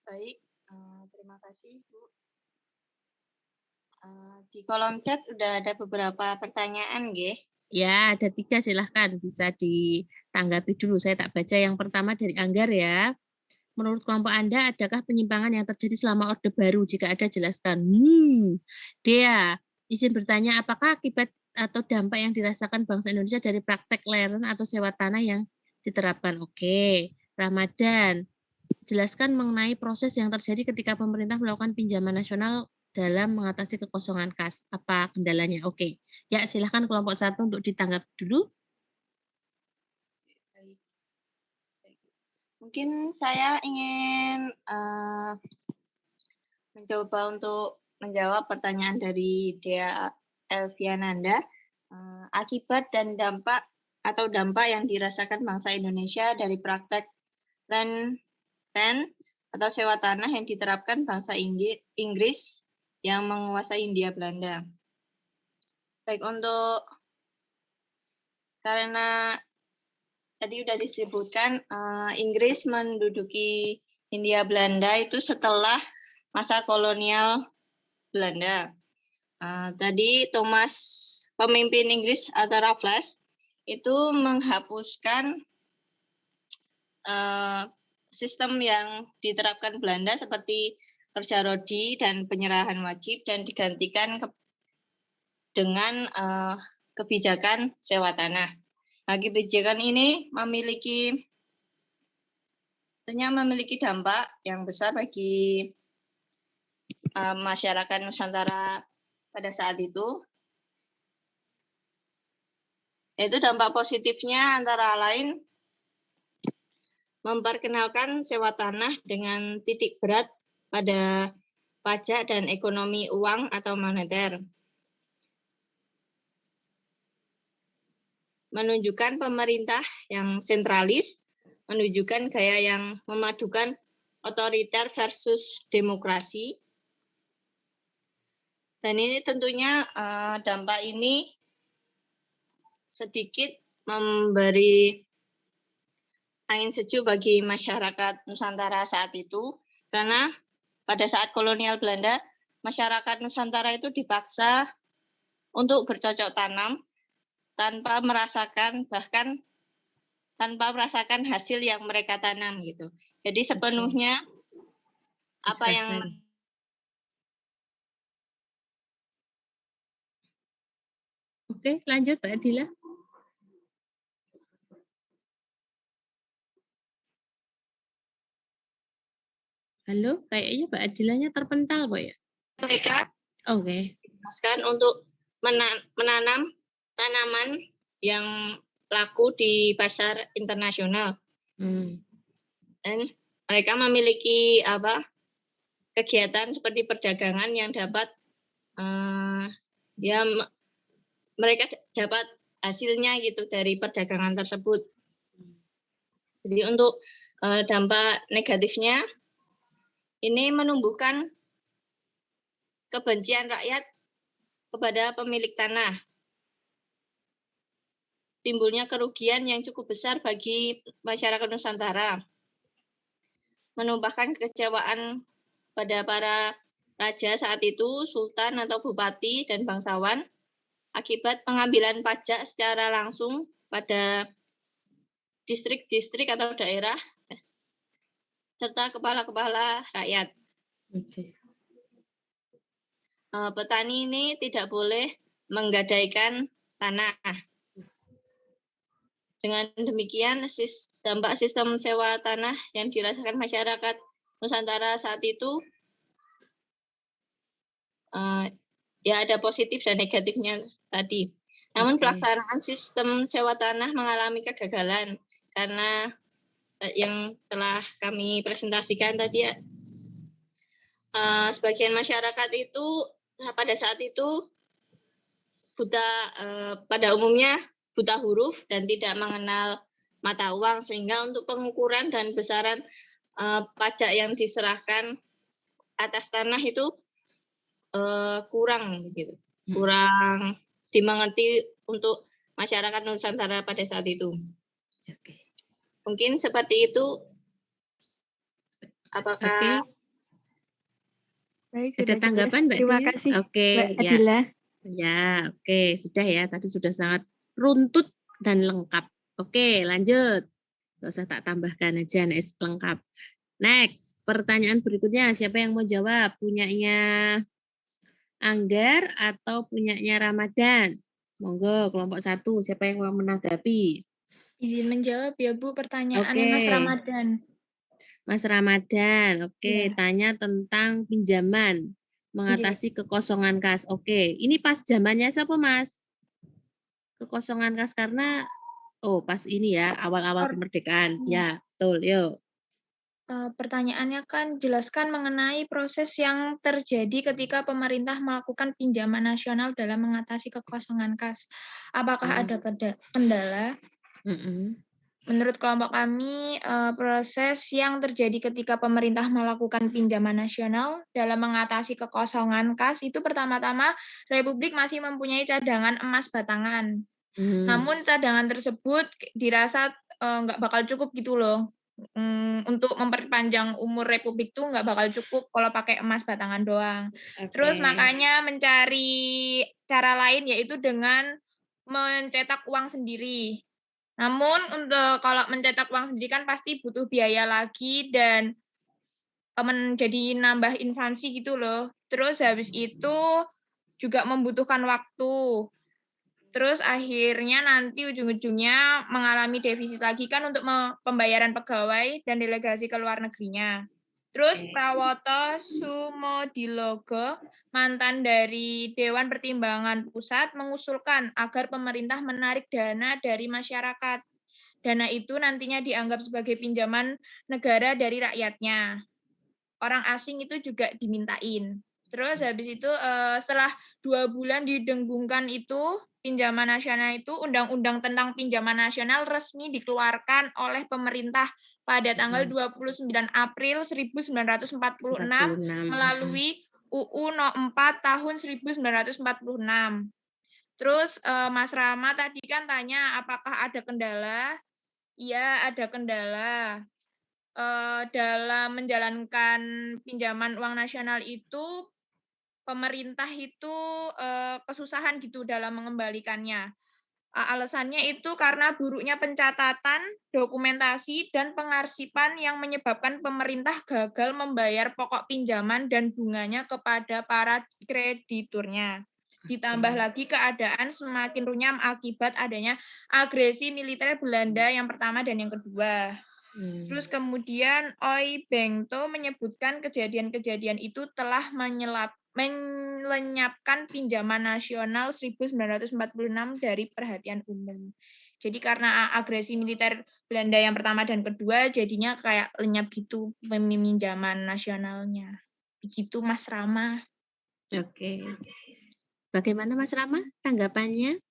Baik, terima kasih Bu. Di kolom chat udah ada beberapa pertanyaan, nggih. Ya, ada 3, silahkan bisa ditanggapi dulu. Saya tak baca yang pertama dari Anggar ya. Menurut kelompok Anda, adakah penyimpangan yang terjadi selama Orde Baru? Jika ada, jelaskan. Dea, izin bertanya, apakah akibat atau dampak yang dirasakan bangsa Indonesia dari praktek leren atau sewa tanah yang diterapkan? Oke. Ramadan, jelaskan mengenai proses yang terjadi ketika pemerintah melakukan pinjaman nasional dalam mengatasi kekosongan kas. Apa kendalanya? Oke. Ya, silahkan kelompok 1 untuk ditanggap dulu. Mungkin saya ingin mencoba untuk menjawab pertanyaan dari Dea Elviananda. Akibat dan dampak yang dirasakan bangsa Indonesia dari praktek rent atau sewa tanah yang diterapkan bangsa Inggris yang menguasai Hindia Belanda. Baik, karena tadi sudah disebutkan Inggris menduduki Hindia Belanda itu setelah masa kolonial Belanda. Tadi pemimpin Inggris Arthur Raffles itu menghapuskan sistem yang diterapkan Belanda seperti kerja rodi dan penyerahan wajib dan digantikan dengan kebijakan sewa tanah. Nah, kebijakan ini memiliki dampak yang besar bagi masyarakat Nusantara pada saat itu. Yaitu dampak positifnya antara lain memperkenalkan sewa tanah dengan titik berat pada pajak dan ekonomi uang atau moneter. Menunjukkan pemerintah yang sentralis, menunjukkan gaya yang memadukan otoriter versus demokrasi. Dan ini tentunya dampak ini sedikit memberi angin sejuk bagi masyarakat Nusantara saat itu, karena pada saat kolonial Belanda, masyarakat Nusantara itu dipaksa untuk bercocok tanam tanpa merasakan hasil yang mereka tanam gitu. Jadi sepenuhnya apa yang Oke, lanjut Mbak Adila. Halo, kayaknya Mbak Adilanya terpental, Pak ya? mereka Oke. untuk menanam tanaman yang laku di pasar internasional. Dan mereka memiliki kegiatan seperti perdagangan yang dapat mereka dapat hasilnya gitu dari perdagangan tersebut. Jadi untuk dampak negatifnya ini menumbuhkan kebencian rakyat kepada pemilik tanah. Timbulnya kerugian yang cukup besar bagi masyarakat Nusantara. Menumpahkan kekecewaan pada para raja saat itu, sultan atau bupati dan bangsawan, akibat pengambilan pajak secara langsung pada distrik-distrik atau daerah, serta kepala-kepala rakyat. Petani ini tidak boleh menggadaikan tanah. Dengan demikian, dampak sistem sewa tanah yang dirasakan masyarakat Nusantara saat itu, ya ada positif dan negatifnya tadi. Namun pelaksanaan sistem sewa tanah mengalami kegagalan karena yang telah kami presentasikan tadi ya, sebagian masyarakat itu pada saat itu buta, pada umumnya buta huruf dan tidak mengenal mata uang, sehingga untuk pengukuran dan besaran pajak yang diserahkan atas tanah itu kurang gitu, kurang dimengerti untuk masyarakat Nusantara pada saat itu. Mungkin seperti itu. Apakah Baik, ada sudah tanggapan, jelas. Mbak Terima Tia? kasih, Oke, Mbak ya. Adila. Ya, oke, sudah ya. Tadi sudah sangat runtut dan lengkap. Oke, lanjut. Nggak usah tak tambahkan aja, lengkap. Next, pertanyaan berikutnya. Siapa yang mau jawab? Punyanya Anggar atau punyanya Ramadan? Monggo, kelompok 1. Siapa yang mau menanggapi? Izin menjawab ya Bu, pertanyaannya Mas Oke. Ramadan. Mas Ramadan, oke, Ya. tanya tentang pinjaman, mengatasi kekosongan kas. Oke, ini pas zamannya siapa Mas? Kekosongan kas karena, oh pas ini ya, awal-awal kemerdekaan. Ya, betul, yuk. Pertanyaannya kan jelaskan mengenai proses yang terjadi ketika pemerintah melakukan pinjaman nasional dalam mengatasi kekosongan kas. Apakah ada kendala? Menurut kelompok kami, proses yang terjadi ketika pemerintah melakukan pinjaman nasional dalam mengatasi kekosongan kas itu pertama-tama Republik masih mempunyai cadangan emas batangan. Namun cadangan tersebut dirasa nggak bakal cukup gitu loh. Untuk memperpanjang umur Republik tuh nggak bakal cukup kalau pakai emas batangan doang. Terus makanya mencari cara lain yaitu dengan mencetak uang sendiri. Namun untuk kalau mencetak uang sendiri kan pasti butuh biaya lagi dan menjadi nambah inflasi gitu loh. Terus habis itu juga membutuhkan waktu. Terus akhirnya nanti ujung-ujungnya mengalami defisit lagi kan untuk pembayaran pegawai dan delegasi ke luar negerinya. Terus Prawoto Sumodilogo, mantan dari Dewan Pertimbangan Pusat, mengusulkan agar pemerintah menarik dana dari masyarakat. Dana itu nantinya dianggap sebagai pinjaman negara dari rakyatnya. Orang asing itu juga dimintain. Terus habis itu setelah 2 bulan didenggungkan itu, pinjaman nasional itu, Undang-Undang tentang Pinjaman Nasional resmi dikeluarkan oleh pemerintah pada tanggal 29 April 1946 melalui UU No. 4 tahun 1946. Terus Mas Rama tadi kan tanya apakah ada kendala? Iya, ada kendala. Dalam menjalankan pinjaman uang nasional itu, pemerintah itu kesusahan gitu dalam mengembalikannya. Alasannya itu karena buruknya pencatatan, dokumentasi, dan pengarsipan yang menyebabkan pemerintah gagal membayar pokok pinjaman dan bunganya kepada para krediturnya. Ditambah lagi keadaan semakin runyam akibat adanya agresi militer Belanda yang pertama dan yang kedua. Terus kemudian Oi Bengto menyebutkan kejadian-kejadian itu telah melenyapkan pinjaman nasional 1946 dari perhatian umum. Jadi karena agresi militer Belanda yang pertama dan kedua, jadinya kayak lenyap gitu pinjaman nasionalnya. Begitu Mas Rama. Oke. Bagaimana Mas Rama tanggapannya?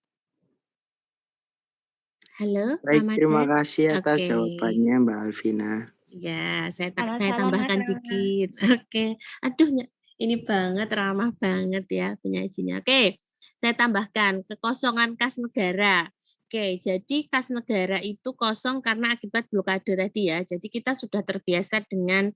Halo, Baik, Ramadan. terima kasih atas Oke. jawabannya Mbak Alvina. Ya, saya Sama-sama, tambahkan Mas Rama. dikit. Oke. Aduh, ini banget ramah banget ya penyajinya. Oke, saya tambahkan kekosongan kas negara. Oke, jadi kas negara itu kosong karena akibat blokade tadi ya. Jadi kita sudah terbiasa dengan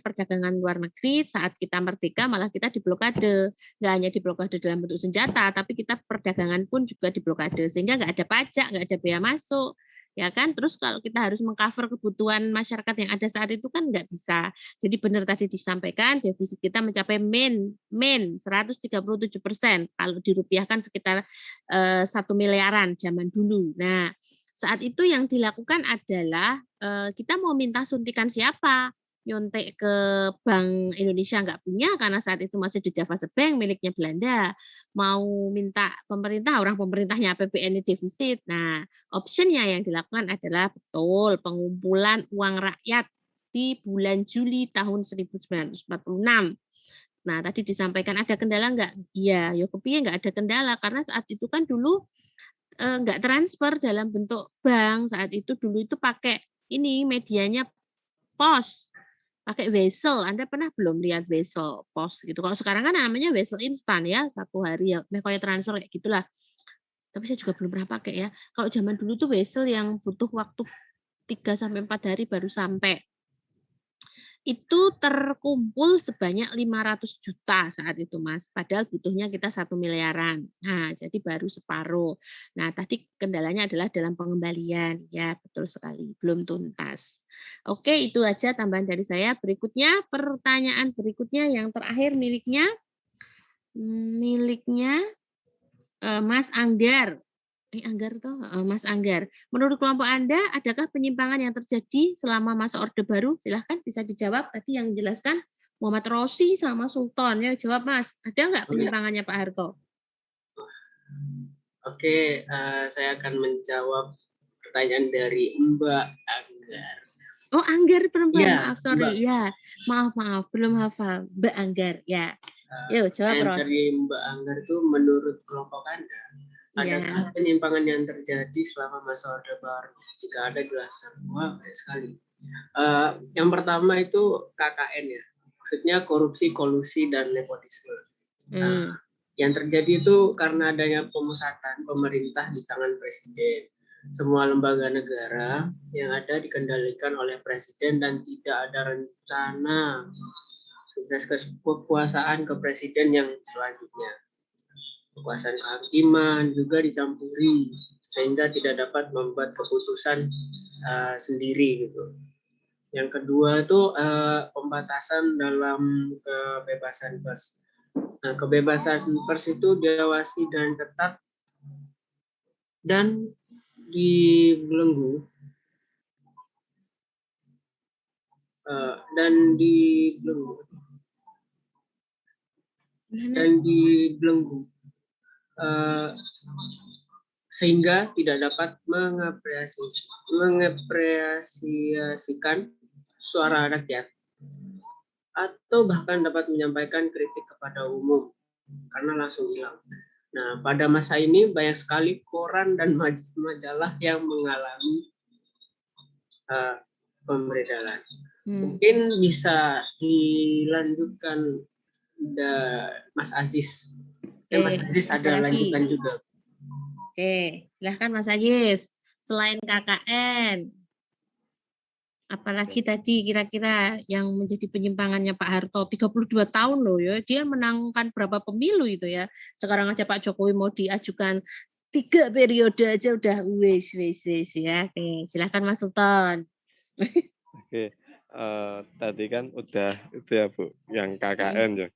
perdagangan luar negeri. Saat kita merdeka malah kita diblokade. Nggak hanya diblokade dalam bentuk senjata, tapi kita perdagangan pun juga diblokade. Sehingga nggak ada pajak, nggak ada biaya masuk. Ya kan, terus kalau kita harus mengcover kebutuhan masyarakat yang ada saat itu kan nggak bisa. Jadi benar tadi disampaikan defisit kita mencapai 137%, kalau dirupiahkan sekitar 1 miliaran zaman dulu. Nah, saat itu yang dilakukan adalah kita mau minta suntikan siapa? Nyontek ke Bank Indonesia nggak punya karena saat itu masih di Java Bank miliknya Belanda. Mau minta pemerintah, orang pemerintahnya APBN defisit. Nah, optionnya yang dilakukan adalah betul pengumpulan uang rakyat di bulan Juli tahun 1946. Nah, tadi disampaikan ada kendala nggak? Iya, ya kepiye nggak ada kendala karena saat itu kan dulu nggak transfer dalam bentuk bank. Saat itu dulu itu pakai ini medianya pos, pakai wesel. Anda pernah belum lihat wesel pos gitu? Kalau sekarang kan namanya wesel instan ya, 1 hari ya, kayak transfer kayak gitulah. Tapi saya juga belum pernah pakai ya. Kalau zaman dulu tuh wesel yang butuh waktu 3-4 hari baru sampai. Itu terkumpul sebanyak 500 juta saat itu, Mas. Padahal butuhnya kita 1 miliaran. Nah, jadi baru separuh. Nah, tadi kendalanya adalah dalam pengembalian. Ya, betul sekali. Belum tuntas. Oke, itu aja tambahan dari saya. Berikutnya, pertanyaan berikutnya yang terakhir miliknya Mas Anggar. Mas Anggar. Menurut kelompok Anda, adakah penyimpangan yang terjadi selama masa Orde Baru? Silahkan bisa dijawab. Tadi yang menjelaskan Muhammad Rosi sama Sultan. Ya, jawab Mas. Ada nggak penyimpangannya Pak Harto? Oke, saya akan menjawab pertanyaan dari Mbak Anggar. Oh, Anggar perempuan. Ya, Maaf, sorry. Mbak. Ya, maaf. Belum hafal. Mbak Anggar. Ya. Yuk, jawab, Ros. Dari Mbak Anggar itu menurut kelompok Anda, adakah penyimpangan yang terjadi selama masa Orde Baru? Jika ada, jelaskan. Wah, banyak sekali. Yang pertama itu KKN ya, maksudnya korupsi, kolusi, dan nepotisme. Yang terjadi itu karena adanya pemusatan pemerintah di tangan presiden. Semua lembaga negara yang ada dikendalikan oleh presiden dan tidak ada rencana tugas kekuasaan ke presiden yang selanjutnya. Kekuasaan kehakiman juga dicampuri sehingga tidak dapat membuat keputusan sendiri gitu. Yang kedua itu pembatasan dalam kebebasan pers. Nah, kebebasan pers itu diawasi dan ketat dan dibelenggu sehingga tidak dapat mengapresiasikan suara rakyat atau bahkan dapat menyampaikan kritik kepada umum karena langsung hilang. Nah, pada masa ini banyak sekali koran dan majalah yang mengalami pemberedalan. Mungkin bisa dilanjutkan Mas Aziz. Mas Aziz ada lanjutan juga. Oke, silahkan Mas Aziz. Selain KKN, apalagi tadi kira-kira yang menjadi penyimpangannya Pak Harto 32 tahun loh ya. Dia menangkan berapa pemilu itu ya. Sekarang aja Pak Jokowi mau diajukan 3 periode aja udah wis ya. Oke, silahkan Mas Sultan. Oke, tadi kan udah itu ya Bu, yang KKN ya.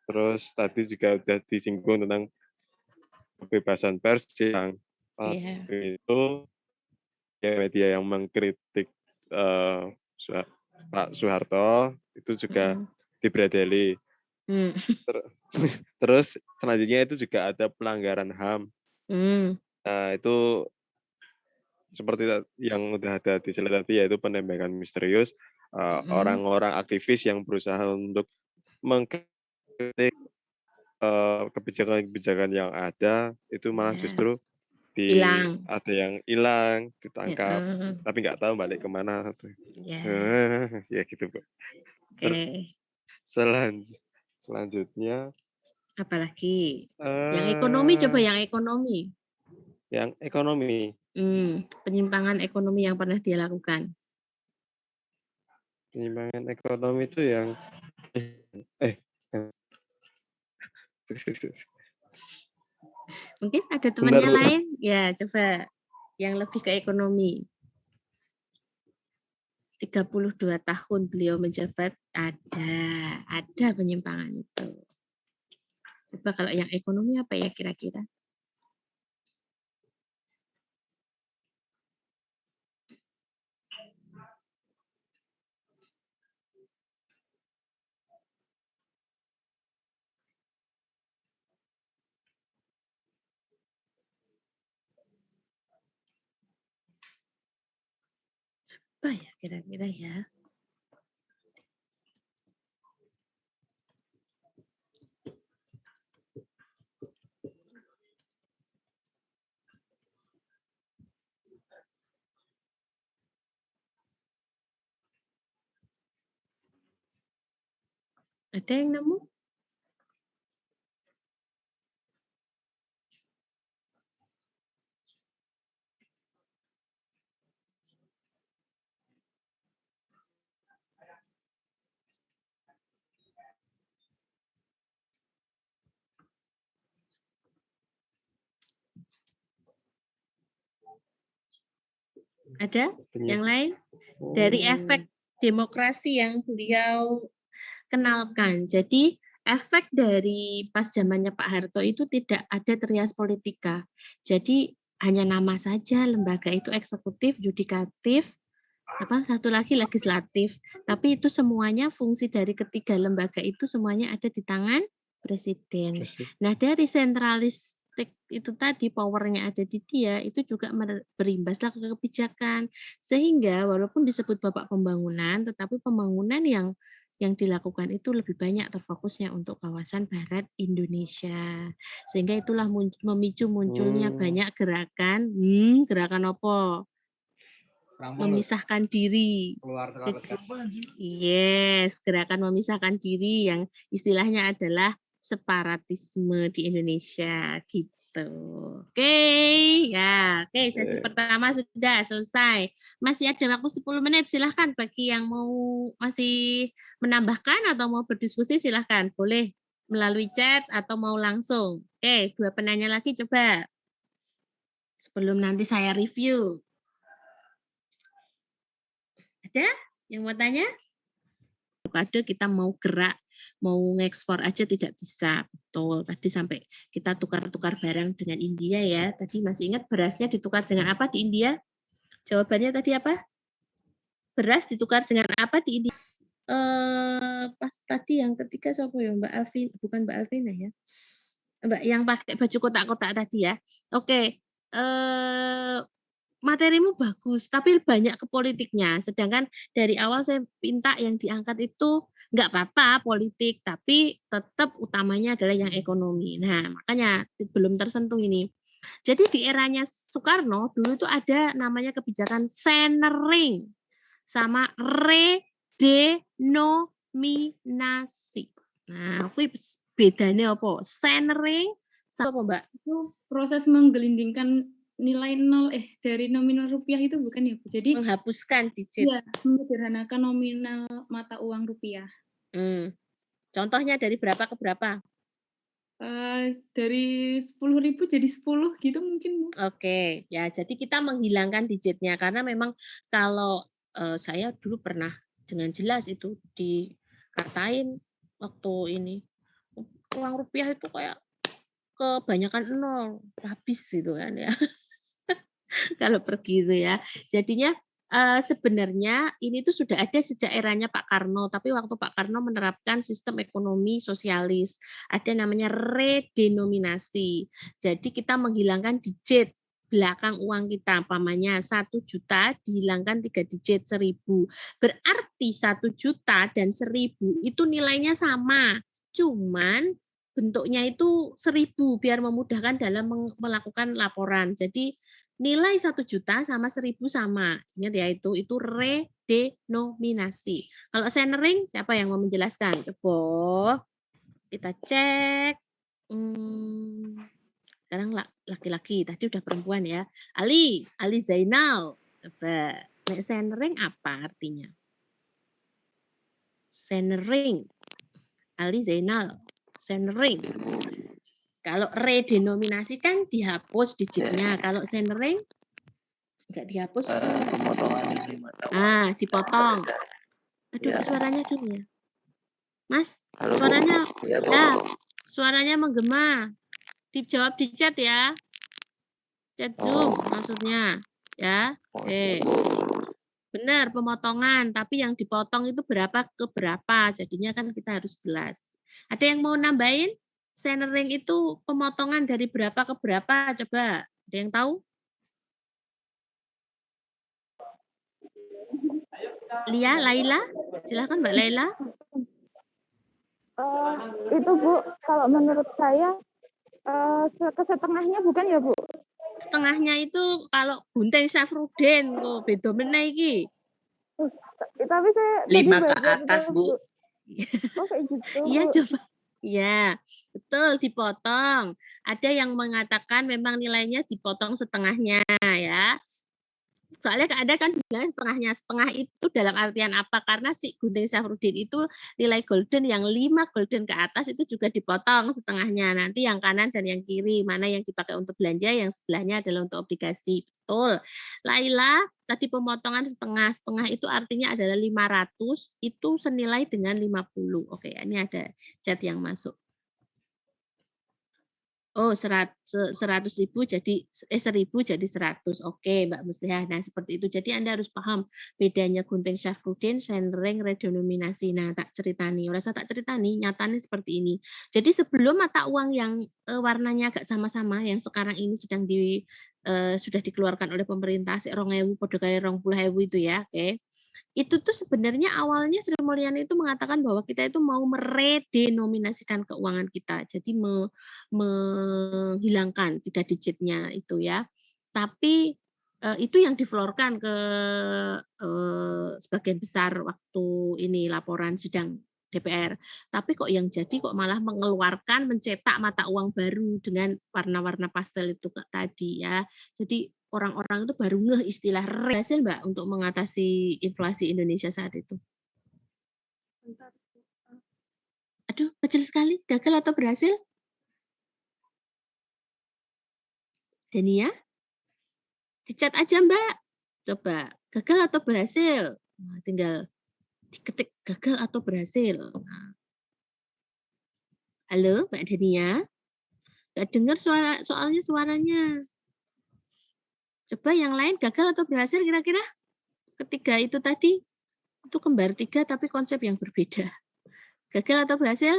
Terus tadi juga udah disinggung tentang kebebasan pers yang itu ya media yang mengkritik Pak Soeharto itu juga diberadeli. Terus selanjutnya itu juga ada pelanggaran HAM. Nah, itu seperti yang udah ada di slide tadi, yaitu penembakan misterius, orang-orang aktivis yang berusaha untuk mengkritik kebijakan-kebijakan yang ada, itu malah justru Hilang. ada yang hilang, ditangkap, Heeh. tapi nggak tahu balik kemana. Ya. Ya gitu, Bu. Oke. Selanjutnya Apalagi? Yang ekonomi, coba yang ekonomi. yang ekonomi. Penyimpangan ekonomi yang pernah dia lakukan. Penyimpangan ekonomi itu yang Mungkin ada temannya Bentar, Bu. lain? Ya, coba yang lebih ke ekonomi. 32 tahun beliau menjabat, ada penyimpangan itu. Coba kalau yang ekonomi apa ya kira-kira? Apa ya kira-kira ya? Ada yang nemu? Ada yang lain? Dari efek demokrasi yang beliau kenalkan. Jadi efek dari pas zamannya Pak Harto itu tidak ada trias politika. Jadi hanya nama saja lembaga itu eksekutif, yudikatif, satu lagi legislatif. Tapi itu semuanya fungsi dari ketiga lembaga itu semuanya ada di tangan presiden. Nah, dari sentralistik itu tadi powernya ada di dia, itu juga berimbaslah ke kebijakan. Sehingga walaupun disebut Bapak Pembangunan, tetapi pembangunan yang dilakukan itu lebih banyak terfokusnya untuk kawasan barat Indonesia. Sehingga itulah memicu munculnya banyak gerakan, gerakan apa? Memisahkan diri. Yes, gerakan memisahkan diri yang istilahnya adalah separatisme di Indonesia gitu. Oke, sesi pertama sudah selesai. Masih ada waktu 10 menit, silahkan bagi yang mau masih menambahkan atau mau berdiskusi silahkan. Boleh melalui chat atau mau langsung. Oke, 2 penanya lagi coba. Sebelum nanti saya review. Ada yang mau tanya? Ada kita mau gerak, mau ngekspor aja tidak bisa. Betul, tadi sampai kita tukar-tukar barang dengan India ya. Tadi masih ingat berasnya ditukar dengan apa di India? Jawabannya tadi apa? Beras ditukar dengan apa di India? Pas tadi yang ketiga siapa ya? Mbak Alvin, bukan Mbak Alvina ya. Mbak yang pakai baju kotak-kotak tadi ya. Oke. Materimu bagus, tapi banyak ke politiknya. Sedangkan dari awal saya minta yang diangkat itu nggak apa-apa politik, tapi tetap utamanya adalah yang ekonomi. Nah, makanya belum tersentuh ini. Jadi di eranya Soekarno dulu itu ada namanya kebijakan centering sama redenominasi. Nah, aku bedanya apa? Centering sama apa, Mbak? Itu proses menggelindingkan nilai nol dari nominal rupiah itu bukan ya Bu? Jadi menghapuskan digit. Iya, menyederhanakan nominal mata uang rupiah. Contohnya dari berapa ke berapa? Dari 10.000 jadi 10 gitu mungkin Bu. Oke, ya jadi kita menghilangkan digitnya karena memang kalau saya dulu pernah dengan jelas itu dikatain waktu ini uang rupiah itu kayak kebanyakan nol, habis gitu kan ya. Kalau pergi itu ya. Jadinya sebenarnya ini tuh sudah ada sejak eranya Pak Karno, tapi waktu Pak Karno menerapkan sistem ekonomi sosialis, ada namanya redenominasi. Jadi kita menghilangkan digit belakang uang kita, umpamanya 1 juta dihilangkan 3 digit 1.000. Berarti 1 juta dan 1.000 itu nilainya sama, cuman bentuknya itu 1.000 biar memudahkan dalam melakukan laporan. Jadi nilai 1 juta sama 1.000 sama. Ingat ya itu redenominasi. Kalau centering siapa yang mau menjelaskan? Coba kita cek. Sekarang laki-laki, tadi udah perempuan ya. Ali Zainal. Coba, centering apa artinya? Centering. Ali Zainal, centering. Kalau redenominasi kan dihapus digitnya. Kalau centering enggak dihapus. Dipotong. Aduh, suaranya gini ya. Mas, suaranya ya, suaranya menggema. Dijawab di chat ya. Chat Zoom maksudnya. Ya. Oke. Benar, pemotongan. Tapi yang dipotong itu berapa ke berapa. Jadinya kan kita harus jelas. Ada yang mau nambahin? Centering itu pemotongan dari berapa ke berapa? Coba. Ada yang tahu? Laila? Silakan Mbak Laila. Itu Bu, kalau menurut saya setengahnya bukan ya Bu? Setengahnya itu kalau Gunting Safrudin kok beda meneh iki. Tapi saya 5 ke atas Bu. Oh kayak gitu. Iya coba. Ya, betul dipotong. Ada yang mengatakan memang nilainya dipotong setengahnya ya. Soalnya ada kan bilang setengahnya. Setengah itu dalam artian apa? Karena si Gunting Safrudin itu nilai golden yang 5 golden ke atas itu juga dipotong setengahnya. Nanti yang kanan dan yang kiri. Mana yang dipakai untuk belanja, yang sebelahnya adalah untuk obligasi. Betul. Laila, tadi pemotongan setengah. Setengah itu artinya adalah 500. Itu senilai dengan 50. Oke, ini ada chat yang masuk. Oh, 100.000 jadi 1.000 jadi 100. Oke, Mbak Muslihat. Nah, seperti itu. Jadi Anda harus paham bedanya Gunting Safrudin, centering, redenominasi. Nah, tak ceritani. Rasa tak ceritani, nyatanya seperti ini. Jadi sebelum mata uang yang warnanya agak sama-sama, yang sekarang ini sedang sudah dikeluarkan oleh pemerintah, 20.000 pada kali 20.000 itu ya. Oke. Itu tuh sebenarnya awalnya Sri Mulyani itu mengatakan bahwa kita itu mau meredenominasikan keuangan kita. Jadi menghilangkan 3 digitnya itu ya. Tapi itu yang diflorkan ke sebagian besar waktu ini laporan sidang DPR. Tapi kok yang jadi kok malah mengeluarkan, mencetak mata uang baru dengan warna-warna pastel itu tadi ya. Jadi orang-orang itu baru ngeh istilah berhasil Mbak untuk mengatasi inflasi Indonesia saat itu. Aduh, kecil sekali. Gagal atau berhasil? Dania? Dicat aja Mbak. Coba, gagal atau berhasil? Nah, tinggal diketik gagal atau berhasil. Nah. Halo, Mbak Dania? Nggak dengar soalnya suaranya. Coba yang lain gagal atau berhasil kira-kira? Ketiga itu tadi, itu kembar 3 tapi konsep yang berbeda. Gagal atau berhasil?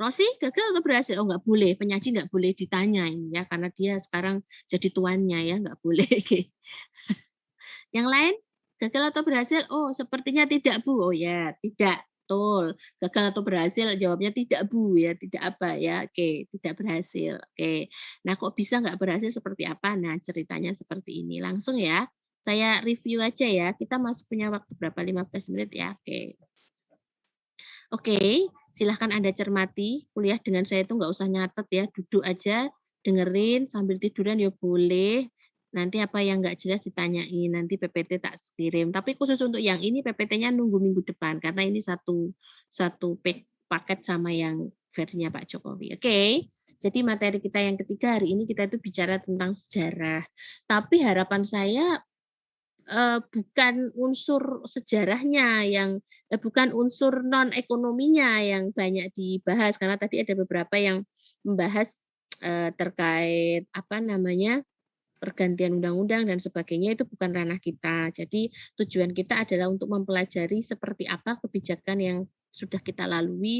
Rosi, gagal atau berhasil? Oh, nggak boleh. Penyaji nggak boleh ditanyain ya, karena dia sekarang jadi tuannya ya, nggak boleh. Yang lain, gagal atau berhasil? Oh, sepertinya tidak Bu. Oh ya, tidak. Betul. Gagal atau berhasil? Jawabnya tidak Bu ya, tidak apa ya. Oke, tidak berhasil. Oke. Nah, kok bisa nggak berhasil seperti apa? Nah, ceritanya seperti ini. Langsung ya. Saya review aja ya. Kita masih punya waktu berapa? 15 menit ya. Oke. Oke, silahkan Anda cermati. Kuliah dengan saya itu nggak usah nyatet ya. Duduk aja, dengerin sambil tiduran ya boleh. Nanti apa yang nggak jelas ditanyain, nanti PPT tak kirim. Tapi khusus untuk yang ini PPT-nya nunggu minggu depan, karena ini satu paket sama yang versinya Pak Jokowi. Oke, jadi materi kita yang ketiga hari ini kita itu bicara tentang sejarah. Tapi harapan saya bukan unsur sejarahnya bukan unsur non ekonominya yang banyak dibahas, karena tadi ada beberapa yang membahas terkait apa namanya pergantian undang-undang dan sebagainya, itu bukan ranah kita. Jadi tujuan kita adalah untuk mempelajari seperti apa kebijakan yang sudah kita lalui,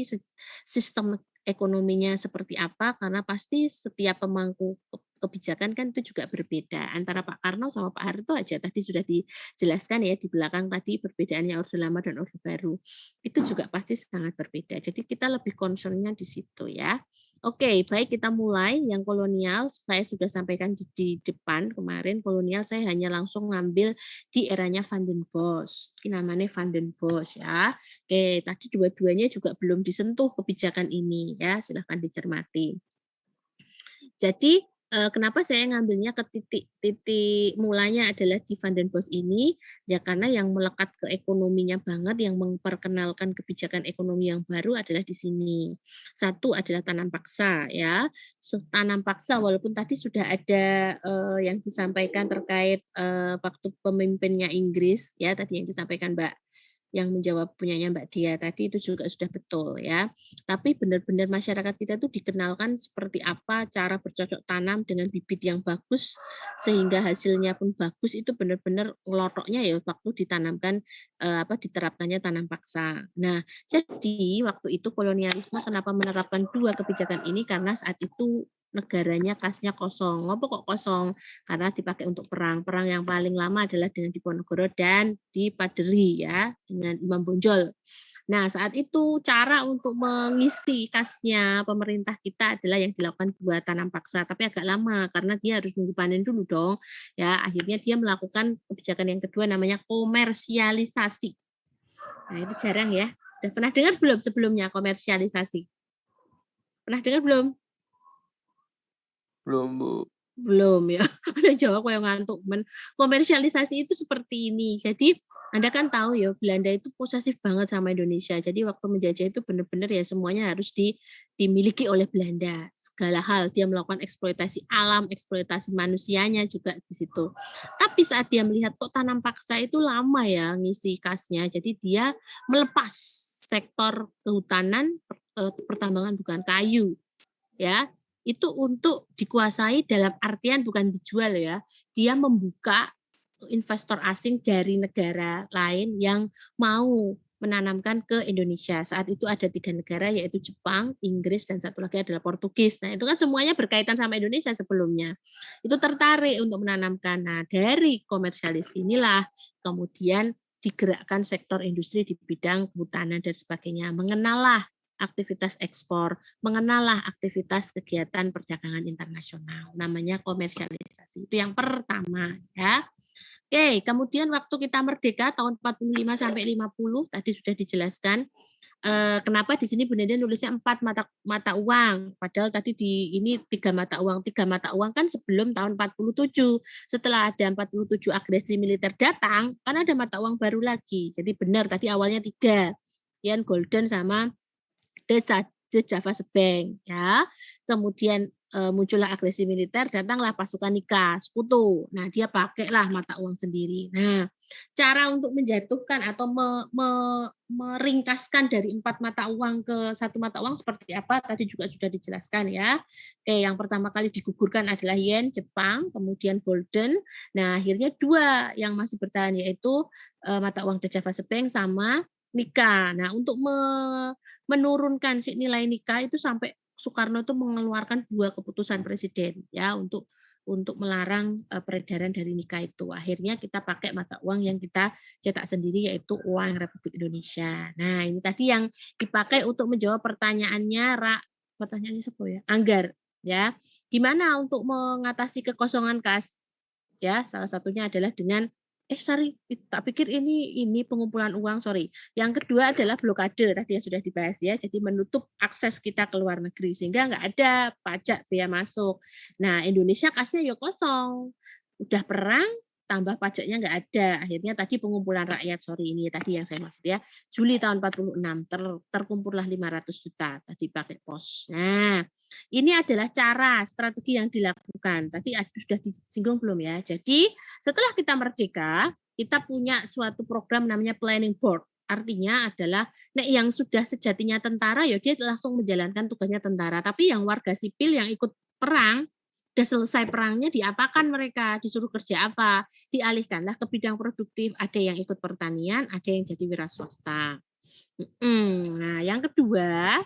sistem ekonominya seperti apa, karena pasti setiap pemangku kebijakan kan itu juga berbeda. Antara Pak Karno sama Pak Harto aja tadi sudah dijelaskan ya di belakang tadi perbedaannya Orde Lama dan Orde Baru. Itu juga pasti sangat berbeda. Jadi kita lebih concern-nya di situ ya. Oke, baik kita mulai. Yang kolonial saya sudah sampaikan di depan kemarin. Kolonial saya hanya langsung ngambil di eranya Van den Bosch. Ini namanya Van den Bosch ya. Oke, tadi dua-duanya juga belum disentuh kebijakan ini ya. Silahkan dicermati. Jadi kenapa saya ngambilnya ke titik mulanya adalah di Van den Bosch ini ya karena yang melekat ke ekonominya banget, yang memperkenalkan kebijakan ekonomi yang baru adalah di sini. Satu adalah tanam paksa ya. Tanam paksa walaupun tadi sudah ada yang disampaikan terkait waktu pemimpinnya Inggris ya tadi yang disampaikan Mbak yang menjawab punyanya Mbak Dia tadi itu juga sudah betul ya. Tapi benar-benar masyarakat kita tuh dikenalkan seperti apa cara bercocok tanam dengan bibit yang bagus sehingga hasilnya pun bagus itu benar-benar ngelotoknya ya waktu ditanamkan diterapkannya tanam paksa. Nah, jadi waktu itu kolonialisme kenapa menerapkan dua kebijakan ini karena saat itu negaranya kasnya kosong. Ngapa kok kosong? Karena dipakai untuk perang. Perang yang paling lama adalah dengan Diponegoro dan di Paderi ya, dengan Imam Bonjol. Nah, saat itu cara untuk mengisi kasnya pemerintah kita adalah yang dilakukan buat tanam paksa, tapi agak lama karena dia harus nunggu panen dulu dong. Ya, akhirnya dia melakukan kebijakan yang kedua namanya komersialisasi. Nah, itu jarang ya. Udah pernah dengar belum sebelumnya komersialisasi? Pernah dengar belum? Belum, Bu. Belum ya. Ada jawab kayak ngantuk. Komersialisasi itu seperti ini. Jadi Anda kan tahu ya Belanda itu posesif banget sama Indonesia. Jadi waktu menjajah itu benar-benar ya semuanya harus dimiliki oleh Belanda. Segala hal dia melakukan eksploitasi alam, eksploitasi manusianya juga di situ. Tapi saat dia melihat kok tanam paksa itu lama ya ngisi kasnya. Jadi dia melepas sektor kehutanan, pertambangan bukan kayu. Ya, itu untuk dikuasai dalam artian bukan dijual ya, dia membuka investor asing dari negara lain yang mau menanamkan ke Indonesia. Saat itu ada 3 negara yaitu Jepang, Inggris, dan satu lagi adalah Portugis. Nah itu kan semuanya berkaitan sama Indonesia sebelumnya. Itu tertarik untuk menanamkan. Nah dari komersialis inilah kemudian digerakkan sektor industri di bidang kehutanan dan sebagainya. Mengenallah aktivitas ekspor, mengenallah aktivitas kegiatan perdagangan internasional. Namanya komersialisasi. Itu yang pertama ya. Oke, kemudian waktu kita merdeka tahun 45 sampai 50 tadi sudah dijelaskan. Kenapa di sini Bu Nenda nulisnya 4 mata uang, padahal tadi ini 3 mata uang. 3 mata uang kan sebelum tahun 47. Setelah ada 47 agresi militer datang, kan ada mata uang baru lagi. Jadi benar tadi awalnya 3. Yen Golden sama The Java Bank ya. Kemudian muncullah agresi militer, datanglah pasukan Nika, sekutu. Nah, dia pakailah mata uang sendiri. Nah, cara untuk menjatuhkan atau meringkaskan dari 4 mata uang ke 1 mata uang seperti apa tadi juga sudah dijelaskan ya. Oke, yang pertama kali digugurkan adalah yen Jepang, kemudian golden. Nah, akhirnya 2 yang masih bertahan yaitu mata uang The Java Bank sama Nika. Nah, untuk menurunkan si nilai Nika itu sampai Soekarno itu mengeluarkan 2 keputusan presiden ya untuk melarang peredaran dari Nika itu. Akhirnya kita pakai mata uang yang kita cetak sendiri yaitu uang Republik Indonesia. Nah, ini tadi yang dipakai untuk menjawab pertanyaannya siapa ya? Anggar ya. Gimana untuk mengatasi kekosongan kas? Ya, salah satunya adalah dengan tak pikir ini pengumpulan uang, sorry. Yang kedua adalah blokade, tadi yang sudah dibahas ya. Jadi menutup akses kita ke luar negeri sehingga nggak ada pajak bea masuk. Nah, Indonesia kasnya ya kosong. Udah perang, tambah pajaknya nggak ada. Akhirnya tadi pengumpulan rakyat, sorry ini tadi yang saya maksud ya. Juli tahun 46 terkumpullah 500 juta tadi pakai pos. Nah, ini adalah cara strategi yang dilakukan. Tadi sudah disinggung belum ya? Jadi setelah kita merdeka, kita punya suatu program namanya planning board. Artinya adalah yang sudah sejatinya tentara ya dia langsung menjalankan tugasnya tentara. Tapi yang warga sipil yang ikut perang udah selesai perangnya diapakan mereka, disuruh kerja apa, dialihkanlah ke bidang produktif, ada yang ikut pertanian, ada yang jadi wira swasta. Nah, yang kedua,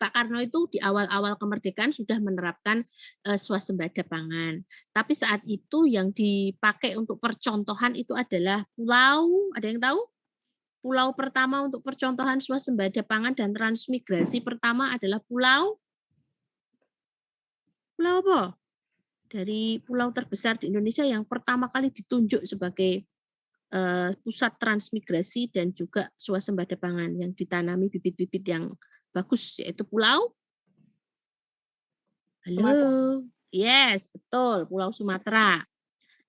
Pak Karno itu di awal-awal kemerdekaan sudah menerapkan swasembada pangan. Tapi saat itu yang dipakai untuk percontohan itu adalah pulau, ada yang tahu? Pulau pertama untuk percontohan swasembada pangan dan transmigrasi pertama adalah pulau apa? Dari pulau terbesar di Indonesia yang pertama kali ditunjuk sebagai pusat transmigrasi dan juga swasembada pangan yang ditanami bibit-bibit yang bagus, yaitu Pulau Yes, betul, Pulau Sumatera.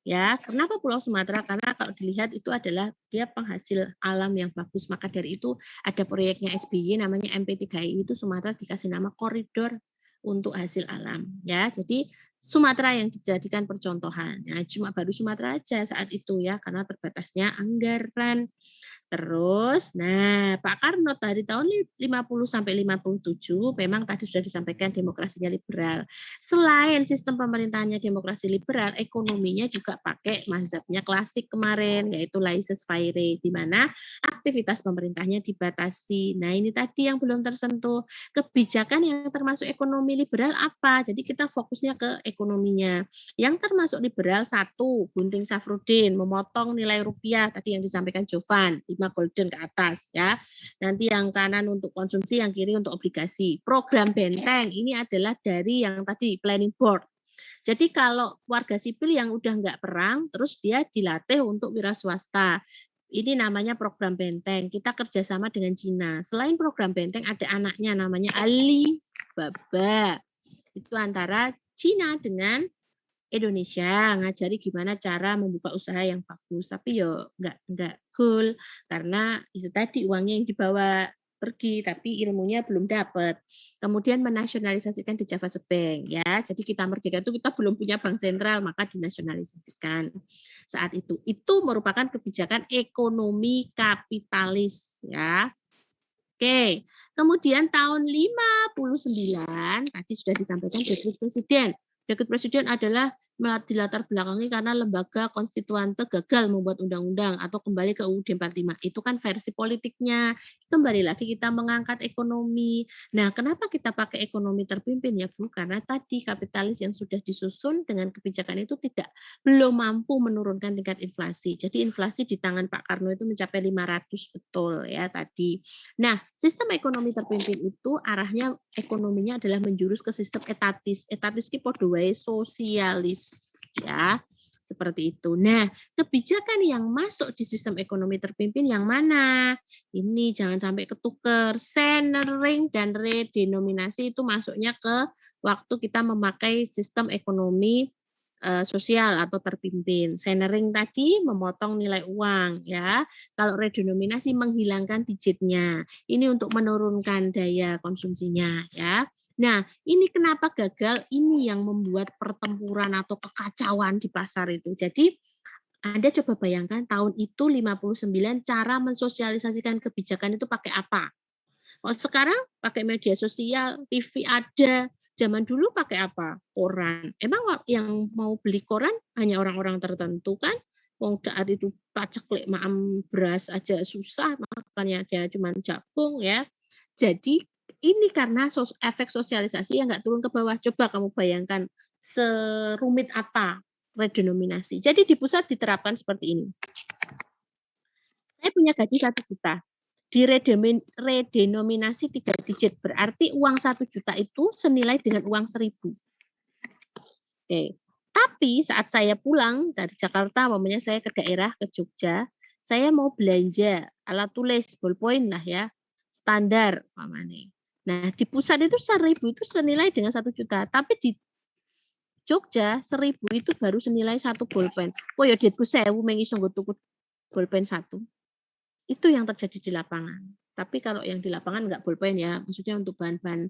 Ya, kenapa Pulau Sumatera? Karena kalau dilihat itu adalah dia penghasil alam yang bagus. Maka dari itu ada proyeknya SBY namanya MP3I, itu Sumatera dikasih nama koridor untuk hasil alam. Ya, jadi Sumatera yang dijadikan percontohan. Ya, cuma baru Sumatera aja saat itu ya, karena terbatasnya anggaran. Terus, nah Pak Karno dari tahun 50 sampai 57 memang tadi sudah disampaikan demokrasinya liberal. Selain sistem pemerintahannya demokrasi liberal, ekonominya juga pakai mazhabnya klasik kemarin, yaitu laissez-faire, di mana aktivitas pemerintahnya dibatasi. Nah ini tadi yang belum tersentuh. Kebijakan yang termasuk ekonomi liberal apa? Jadi kita fokusnya ke ekonominya. Yang termasuk liberal, satu, Gunting Safruddin, memotong nilai rupiah, tadi yang disampaikan Jovan, 5 golden ke atas ya. Nanti yang kanan untuk konsumsi, yang kiri untuk obligasi. Program benteng ini adalah dari yang tadi planning board. Jadi kalau warga sipil yang udah nggak perang, terus dia dilatih untuk wira swasta. Ini namanya program benteng. Kita kerjasama dengan Cina. Selain program benteng ada anaknya namanya Alibaba. Itu antara Cina dengan Indonesia, ngajari gimana cara membuka usaha yang bagus, tapi yo nggak cool karena itu tadi uangnya yang dibawa pergi tapi ilmunya belum dapat. Kemudian menasionalisasikan di Java Bank ya. Jadi kita merdeka itu kita belum punya bank sentral maka dinasionalisasikan. Saat itu merupakan kebijakan ekonomi kapitalis ya. Oke. Kemudian tahun 59 tadi sudah disampaikan Dekret Presiden. Dekret Presiden adalah dilatar belakangi karena lembaga konstituante gagal membuat undang-undang atau kembali ke UUD 45. Itu kan versi politiknya. Kembali lagi kita mengangkat ekonomi. Nah, kenapa kita pakai ekonomi terpimpin ya Bu? Karena tadi kapitalis yang sudah disusun dengan kebijakan itu belum mampu menurunkan tingkat inflasi. Jadi inflasi di tangan Pak Karno itu mencapai 500 betul ya tadi. Nah, sistem ekonomi terpimpin itu arahnya ekonominya adalah menjurus ke sistem etatis. Etatis ki podo wae sosialis ya. Seperti itu. Nah, kebijakan yang masuk di sistem ekonomi terpimpin yang mana? Ini jangan sampai ketuker. Centering dan redenominasi itu masuknya ke waktu kita memakai sistem ekonomi sosial atau terpimpin. Centering tadi memotong nilai uang ya. Kalau redenominasi menghilangkan digitnya. Ini untuk menurunkan daya konsumsinya ya. Nah, ini kenapa gagal? Ini yang membuat pertempuran atau kekacauan di pasar itu. Jadi Anda coba bayangkan tahun itu 59 cara mensosialisasikan kebijakan itu pakai apa? Kalau sekarang pakai media sosial, TV ada. Zaman dulu pakai apa? Koran. Emang yang mau beli koran hanya orang-orang tertentu kan? Wong saat itu paceklik maam beras aja susah, makanya dia cuma jagung ya. Jadi ini karena efek sosialisasi yang nggak turun ke bawah. Coba kamu bayangkan serumit apa redenominasi. Jadi di pusat diterapkan seperti ini. Saya punya gaji 1 juta. Di redenominasi 3 digit. Berarti uang 1 juta itu senilai dengan uang 1.000. Oke. Tapi saat saya pulang dari Jakarta, umpamanya saya ke daerah, ke Jogja, saya mau belanja alat tulis, ballpoint lah ya, standar umpamanya. Nah, di pusat itu 1.000 itu senilai dengan 1 juta. Tapi di Jogja 1.000 itu baru senilai 1 bolpen. Oh ya, duitku 1.000 mengiso nggo tuku bolpen 1. Itu yang terjadi di lapangan. Tapi kalau yang di lapangan nggak bolpen ya, maksudnya untuk bahan-bahan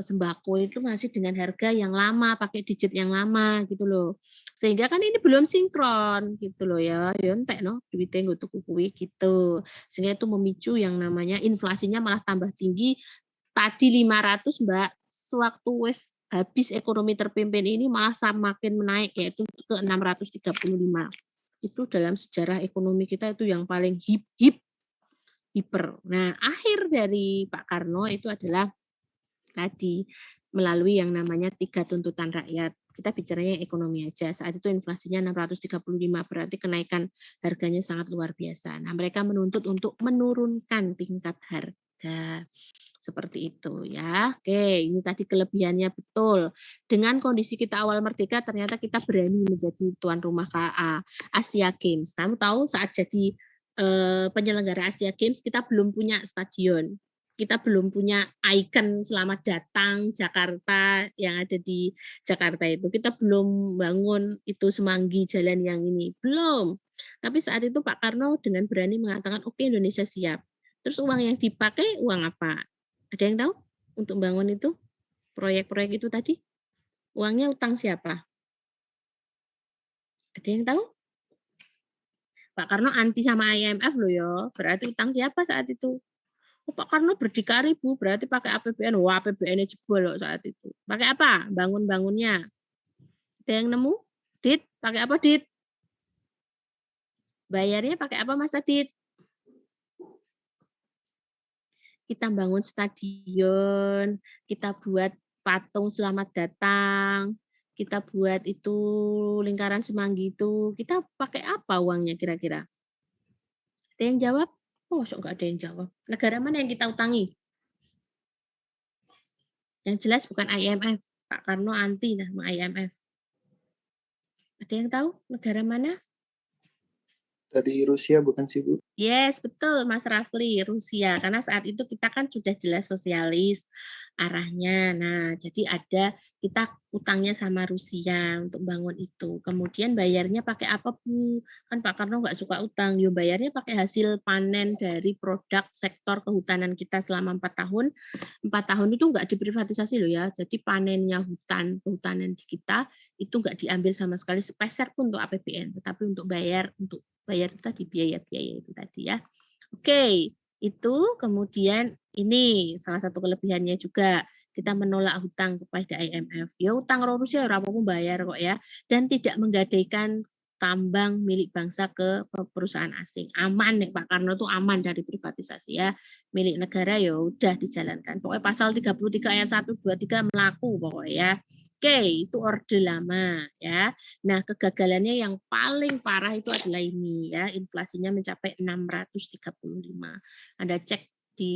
sembako itu masih dengan harga yang lama, pakai digit yang lama gitu loh. Sehingga kan ini belum sinkron gitu loh ya. Ya entek no, duitnya nggo tuku kuwi gitu. Sehingga itu memicu yang namanya inflasinya malah tambah tinggi. Tadi 500 Mbak, sewaktu wes habis ekonomi terpimpin ini malah semakin menaik yaitu ke 635. Itu dalam sejarah ekonomi kita itu yang paling hiper. Nah, akhir dari Pak Karno itu adalah tadi melalui yang namanya 3 tuntutan rakyat. Kita bicaranya ekonomi aja. Saat itu inflasinya 635, berarti kenaikan harganya sangat luar biasa. Nah, mereka menuntut untuk menurunkan tingkat harga. Seperti itu ya. Oke, ini tadi kelebihannya betul. Dengan kondisi kita awal merdeka, ternyata kita berani menjadi tuan rumah KA Asia Games. Kamu tahu saat jadi penyelenggara Asia Games, kita belum punya stadion. Kita belum punya ikon selamat datang Jakarta yang ada di Jakarta itu. Kita belum bangun itu Semanggi jalan yang ini. Belum. Tapi saat itu Pak Karno dengan berani mengatakan, oke, Indonesia siap. Terus uang yang dipakai, uang apa? Ada yang tahu untuk bangun itu? Proyek-proyek itu tadi? Uangnya utang siapa? Ada yang tahu? Pak Karno anti sama IMF loh ya. Berarti utang siapa saat itu? Oh, Pak Karno berdikari Bu, berarti pakai APBN. Wah, APBN-nya jebol loh saat itu. Pakai apa? Bangun-bangunnya. Ada yang nemu? Dit, pakai apa Dit? Bayarnya pakai apa Mas Adit? Kita bangun stadion, kita buat patung selamat datang, kita buat itu lingkaran Semanggi itu. Kita pakai apa uangnya kira-kira? Ada yang jawab? Oh, nggak ada yang jawab. Negara mana yang kita utangi? Yang jelas bukan IMF. Pak Karno anti sama IMF. Ada yang tahu negara mana? Dari Rusia bukan sih Bu? Yes, betul Mas Rafli, Rusia. Karena saat itu kita kan sudah jelas sosialis arahnya. Nah, jadi ada kita utangnya sama Rusia untuk bangun itu. Kemudian bayarnya pakai apa Bu? Kan Pak Karno nggak suka utang. Yo bayarnya pakai hasil panen dari produk sektor kehutanan kita selama 4 tahun. 4 tahun itu nggak diprivatisasi loh ya. Jadi panennya kehutanan di kita itu nggak diambil sama sekali sepeser pun untuk APBN. Tetapi untuk bayar itu tadi biaya-biaya itu tadi ya. Oke, itu kemudian ini salah satu kelebihannya juga kita menolak hutang kepada IMF. Ya hutang Rusia ora apa-apa bayar kok ya, dan tidak menggadaikan tambang milik bangsa ke perusahaan asing. Aman nih Pak Karno itu aman dari privatisasi ya. Milik negara ya udah dijalankan. Pokoknya pasal 33 ayat 1 2 3 melaku pokoknya ya. Oke, itu Orde Lama ya. Nah, kegagalannya yang paling parah itu adalah ini ya, inflasinya mencapai 635. Anda cek di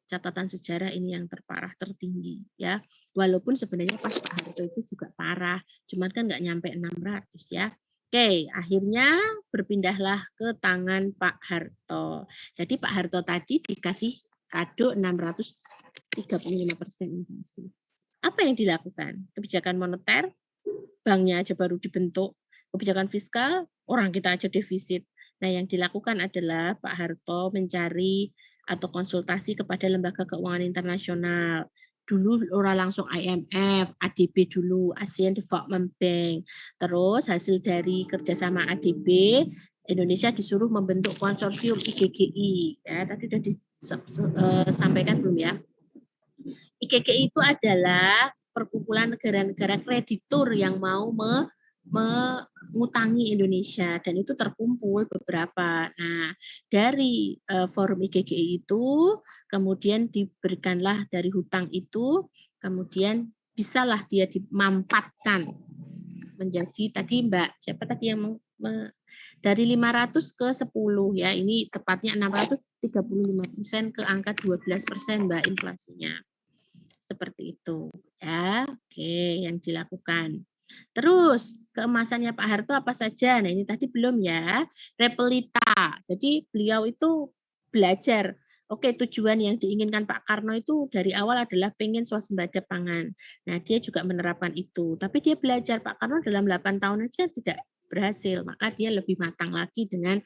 catatan sejarah ini yang terparah, tertinggi ya. Walaupun sebenarnya pas Pak Harto itu juga parah, cuman kan nggak nyampe 600 ya. Oke, akhirnya berpindahlah ke tangan Pak Harto. Jadi Pak Harto tadi dikasih kado 635% inflasi. Apa yang dilakukan? Kebijakan moneter, banknya aja baru dibentuk. Kebijakan fiskal, orang kita aja defisit. Nah, yang dilakukan adalah Pak Harto mencari atau konsultasi kepada lembaga keuangan internasional. Dulu orang langsung IMF, ADB dulu, ASEAN Development Bank. Terus hasil dari kerjasama ADB, Indonesia disuruh membentuk konsorsium IGGI. Ya, tadi sudah disampaikan belum ya? IGGI itu adalah perkumpulan negara-negara kreditur yang mau mengutangi Indonesia, dan itu terkumpul beberapa. Nah, dari forum IGGI itu kemudian diberikanlah dari hutang itu, kemudian bisalah dia dimampatkan menjadi tadi Mbak siapa tadi yang dari 500 ke 10 ya, ini tepatnya 635% ke angka 12% Mbak inflasinya. Seperti itu ya. Oke, yang dilakukan. Terus keemasannya Pak Harto apa saja? Nah, ini tadi belum ya. Repelita. Jadi beliau itu belajar. Oke, tujuan yang diinginkan Pak Karno itu dari awal adalah pengen swasembada pangan. Nah, dia juga menerapkan itu. Tapi dia belajar, Pak Karno dalam 8 tahun aja tidak berhasil. Maka dia lebih matang lagi dengan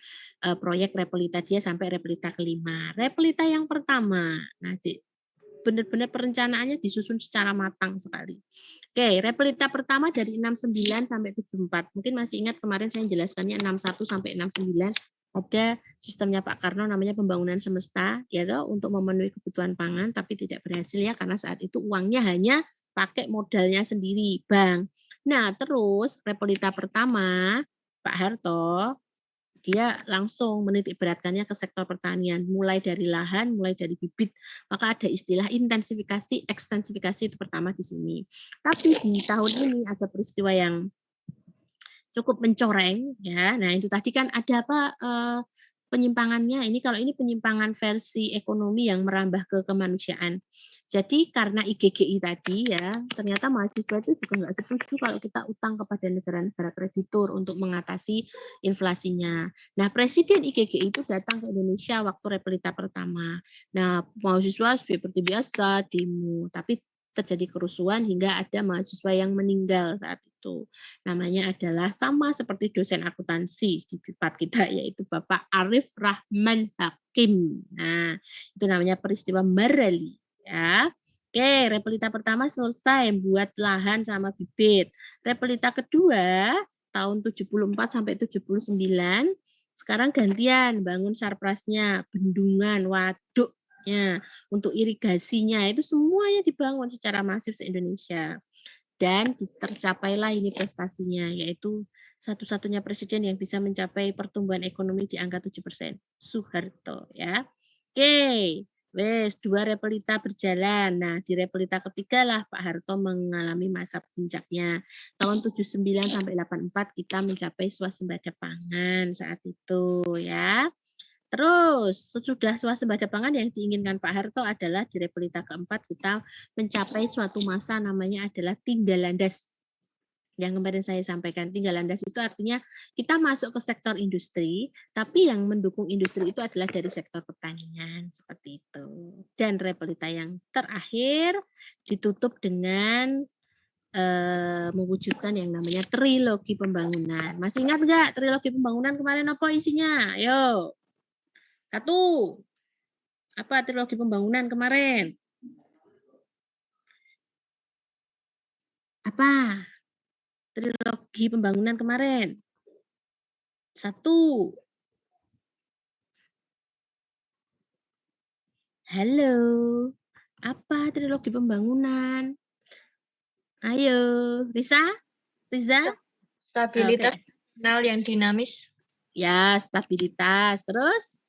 proyek Repelita dia sampai Repelita kelima. Repelita yang pertama. Nah, benar-benar perencanaannya disusun secara matang sekali. Oke, Repelita pertama dari 69 sampai 74. Mungkin masih ingat kemarin saya jelaskannya 61 sampai 69. Ada sistemnya Pak Karno namanya pembangunan semesta ya toh, untuk memenuhi kebutuhan pangan, tapi tidak berhasil ya karena saat itu uangnya hanya pakai modalnya sendiri, bank. Nah, terus Repelita pertama Pak Harto dia langsung menitik beratkannya ke sektor pertanian, mulai dari lahan, mulai dari bibit. Maka ada istilah intensifikasi, ekstensifikasi itu pertama di sini. Tapi di tahun ini ada peristiwa yang cukup mencoreng, ya. Nah itu tadi kan ada apa penyimpangannya? Ini kalau ini penyimpangan versi ekonomi yang merambah ke kemanusiaan. Jadi karena IGGI tadi ya, ternyata mahasiswa itu juga nggak setuju kalau kita utang kepada negara-negara kreditur untuk mengatasi inflasinya. Nah, Presiden IGGI itu datang ke Indonesia waktu repelita pertama. Nah, mahasiswa seperti biasa demo, tapi terjadi kerusuhan hingga ada mahasiswa yang meninggal saat itu. Namanya adalah sama seperti dosen akuntansi di BIPAT kita, yaitu Bapak Arif Rahman Hakim. Nah, itu namanya peristiwa Marali. Ya. Oke, repelita pertama selesai buat lahan sama bibit. Repelita kedua tahun 74 sampai 79, sekarang gantian bangun sarprasnya, bendungan, waduknya, untuk irigasinya itu semuanya dibangun secara masif se-Indonesia. Dan tercapailah ini prestasinya, yaitu satu-satunya presiden yang bisa mencapai pertumbuhan ekonomi di angka 7%, Soeharto ya. Oke. Wes, 2 repelita berjalan. Nah, di repelita ketiga lah Pak Harto mengalami masa puncaknya. Tahun 79 sampai 84 kita mencapai swasembada pangan saat itu ya. Terus, sesudah swasembada pangan yang diinginkan Pak Harto adalah di repelita keempat kita mencapai suatu masa namanya adalah tinggal landas. Yang kemarin saya sampaikan, tinggal landas itu artinya kita masuk ke sektor industri, tapi yang mendukung industri itu adalah dari sektor pertanian, seperti itu. Dan repelita yang terakhir ditutup dengan mewujudkan yang namanya trilogi pembangunan. Masih ingat nggak trilogi pembangunan kemarin apa isinya? Ayo. 1. Apa trilogi pembangunan kemarin? Apa? Trilogi pembangunan kemarin. 1. Halo. Apa trilogi pembangunan? Ayo, Risa? Riza? Stabilitas Oke. nasional yang dinamis. Ya, stabilitas. Terus?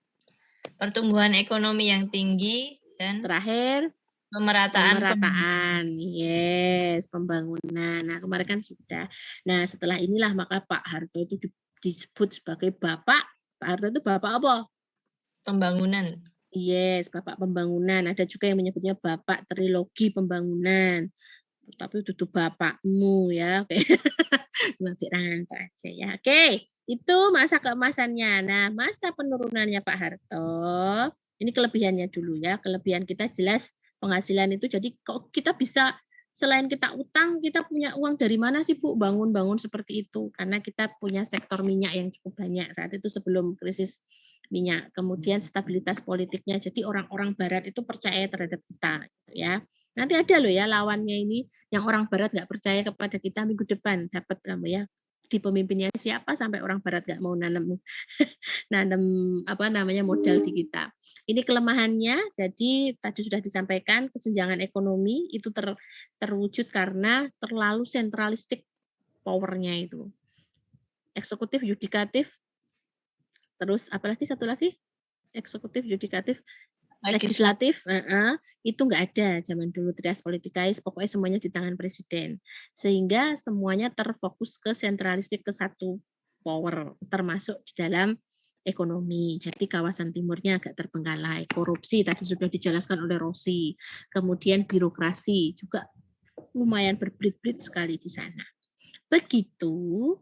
Pertumbuhan ekonomi yang tinggi. Dan terakhir? Pemerataan. Yes, pembangunan. Nah, kemarin kan sudah. Nah, setelah inilah maka Pak Harto itu disebut sebagai Bapak. Pak Harto itu Bapak apa? Pembangunan. Yes, Bapak Pembangunan. Ada juga yang menyebutnya Bapak Trilogi Pembangunan. Tapi itu bapakmu ya. Oke. Nanti rantai aja ya. Oke, itu masa keemasannya. Nah, masa penurunannya Pak Harto. Ini kelebihannya dulu ya. Kelebihan kita jelas penghasilan itu, jadi kok kita bisa selain kita utang, kita punya uang dari mana sih Bu bangun-bangun seperti itu? Karena kita punya sektor minyak yang cukup banyak saat itu sebelum krisis minyak. Kemudian stabilitas politiknya, jadi orang-orang Barat itu percaya terhadap kita, gitu ya. Nanti ada loh ya lawannya ini, yang orang Barat nggak percaya kepada kita minggu depan dapat kamu ya. Di pemimpinnya siapa sampai orang Barat nggak mau nanam apa namanya modal di kita. Ini kelemahannya, jadi tadi sudah disampaikan kesenjangan ekonomi itu terwujud karena terlalu sentralistik powernya itu. Eksekutif, yudikatif, terus apalagi satu lagi? Eksekutif, yudikatif, legislatif, itu nggak ada zaman dulu trias politikais, pokoknya semuanya di tangan presiden. Sehingga semuanya terfokus ke sentralistik ke satu power, termasuk di dalam ekonomi. Jadi kawasan timurnya agak terbengkalai. Korupsi tadi sudah dijelaskan oleh Rosi. Kemudian birokrasi juga lumayan berbelit-belit sekali di sana. Begitu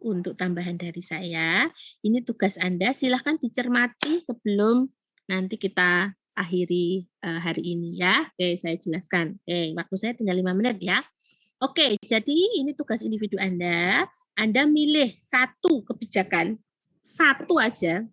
untuk tambahan dari saya. Ini tugas Anda, silahkan dicermati sebelum nanti kita akhiri hari ini ya. Oke, saya jelaskan. Oke, waktu saya tinggal 5 menit ya. Oke, jadi ini tugas individu Anda. Anda milih satu kebijakan, satu aja.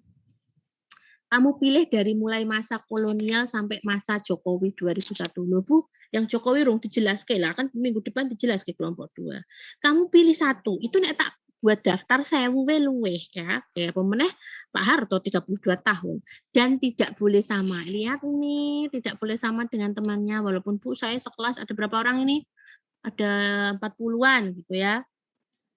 Kamu pilih dari mulai masa kolonial sampai masa Jokowi 2001. Loh Bu, yang Jokowi rung dijelaskan lah, kan minggu depan dijelaskan kelompok 2. Kamu pilih satu, itu nek tak buat daftar 1000 luweh ya. Kayak pemeneh Pak Harto 32 tahun. Dan tidak boleh sama. Lihat ini, tidak boleh sama dengan temannya. Walaupun Bu, saya sekelas ada berapa orang ini? Ada 40-an gitu ya.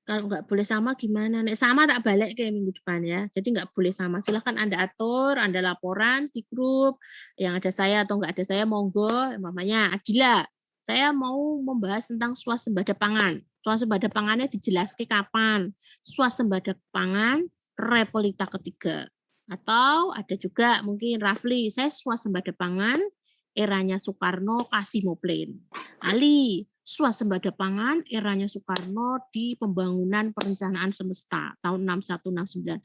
Kalau nggak boleh sama gimana? Nek sama tak balik ke minggu depan ya. Jadi nggak boleh sama. Silahkan Anda atur, Anda laporan di grup. Yang ada saya atau nggak ada saya, monggo. Mamanya Adila, saya mau membahas tentang swasembada pangan. Swasembada pangannya dijelaskan kapan. Swasembada pangan Repolita ketiga. Atau ada juga mungkin Rafli, saya swasembada pangan eranya Soekarno Kasimoplen. Ali, swasembada pangan eranya Soekarno di pembangunan perencanaan semesta tahun 61-69.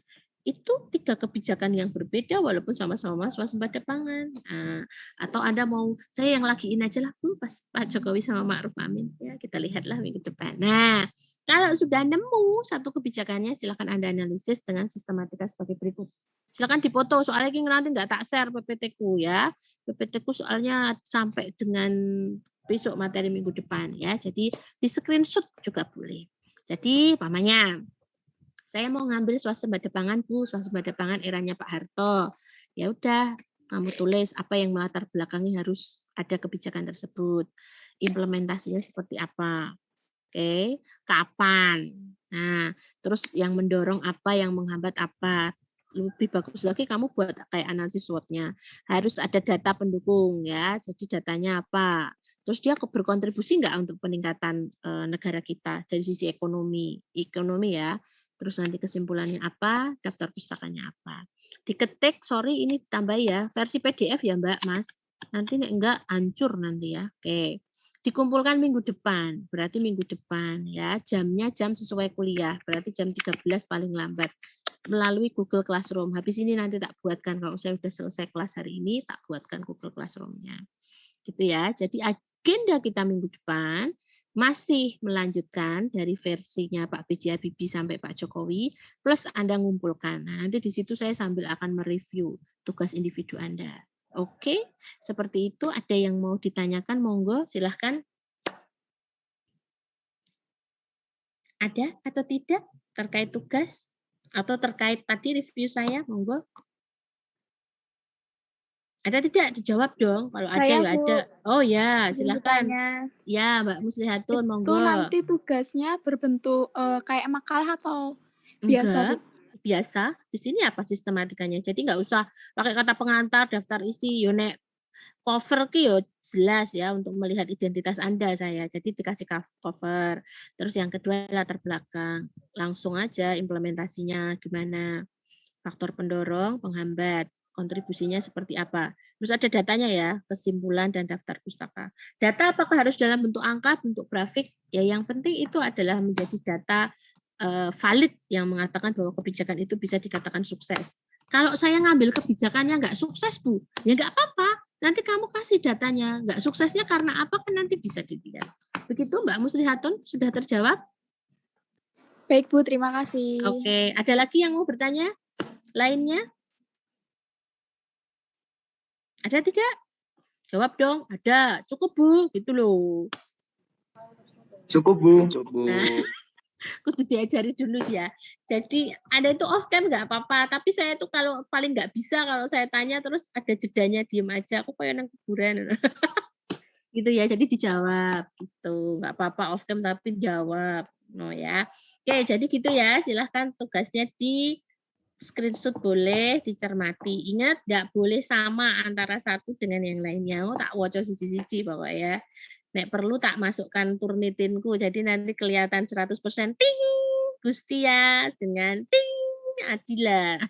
Itu 3 kebijakan yang berbeda walaupun sama-sama swasembada pangan. Nah, atau Anda mau, saya yang lagiin aja lah Bu, pas Pak Jokowi sama Ma'ruf Amin. Ya, kita lihatlah minggu depan. Nah, kalau sudah nemu satu kebijakannya, silakan Anda analisis dengan sistematika sebagai berikut. Silakan dipoto, soalnya ini nanti nggak tak share PPT-ku ya. PPT-ku soalnya sampai dengan besok materi minggu depan ya. Jadi di screenshot juga boleh. Jadi pamannya, saya mau ngambil swasembada pangan Bu, swasembada pangan eranya Pak Harto. Ya udah, kamu tulis apa yang melatar belakangi harus ada kebijakan tersebut. Implementasinya seperti apa? Oke, kapan? Nah, terus yang mendorong apa, yang menghambat apa? Lebih bagus lagi kamu buat kayak analisis SWOT-nya. Harus ada data pendukung ya. Jadi datanya apa? Terus dia berkontribusi enggak untuk peningkatan negara kita dari sisi ekonomi ya. Terus nanti kesimpulannya apa? Daftar pustakanya apa? Diketik, sorry ini tambah ya. Versi PDF ya Mbak, Mas. Nanti enggak hancur nanti ya. Oke. Dikumpulkan minggu depan. Berarti minggu depan ya. Jamnya jam sesuai kuliah. Berarti jam 13 paling lambat. Melalui Google Classroom. Habis ini nanti tak buatkan, kalau saya sudah selesai kelas hari ini, tak buatkan Google Classroom-nya. Gitu ya. Jadi agenda kita minggu depan masih melanjutkan dari versinya Pak B.J. Habibie sampai Pak Jokowi, plus Anda ngumpulkan. Nah, nanti di situ saya sambil akan mereview tugas individu Anda. Oke, seperti itu. Ada yang mau ditanyakan, monggo, silahkan. Ada atau tidak terkait tugas? Atau terkait tadi review saya, monggo. Ada tidak? Dijawab dong. Kalau Saya, ada, ya Bu. ada. Oh ya, silakan. Bertanya. Ya, Mbak Muslihatun, monggo. Itu nanti tugasnya berbentuk kayak makalah atau biasa, Bu? Enggak, biasa. Di sini apa sistematikanya? Jadi nggak usah pakai kata pengantar, daftar isi, yonek cover ki yo jelas ya untuk melihat identitas Anda saya. Jadi dikasih cover. Terus yang kedua latar belakang. Langsung aja implementasinya gimana. Faktor pendorong, penghambat, kontribusinya seperti apa. Terus ada datanya ya, kesimpulan dan daftar pustaka. Data apakah harus dalam bentuk angka, bentuk grafik? Ya yang penting itu adalah menjadi data valid yang mengatakan bahwa kebijakan itu bisa dikatakan sukses. Kalau saya ngambil kebijakannya nggak sukses, Bu, ya nggak apa-apa. Nanti kamu kasih datanya. Nggak suksesnya karena apa kan nanti bisa dilihat. Begitu Mbak Muslihatun, sudah terjawab? Baik Bu, terima kasih. Oke, ada lagi yang mau bertanya? Lainnya? Ada tidak? Jawab dong, ada. Cukup Bu, gitu loh. Cukup Bu. Nah, kudu diajari dulu ya. Jadi Anda itu off cam nggak apa-apa, tapi saya tuh kalau paling nggak bisa kalau saya tanya terus ada jedanya diem aja, aku kayak nang kuburan. Gitu ya, jadi dijawab gitu. Nggak apa-apa off cam tapi jawab. No ya. Oke, jadi gitu ya. Silahkan tugasnya di screenshot boleh dicermati. Ingat nggak boleh sama antara satu dengan yang lainnya. Oh, tak waco siji-siji pokoknya. Nek perlu tak masukkan turnitinku, jadi nanti kelihatan 100% ting Gustia dengan ting Adila.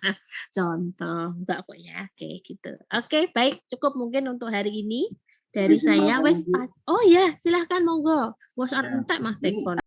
Contoh, enggak kok ya, kayak gitu. Oke, baik, cukup mungkin untuk hari ini dari saya. Wes pas. Oh ya, silahkan monggo. Bos entek mah telepon.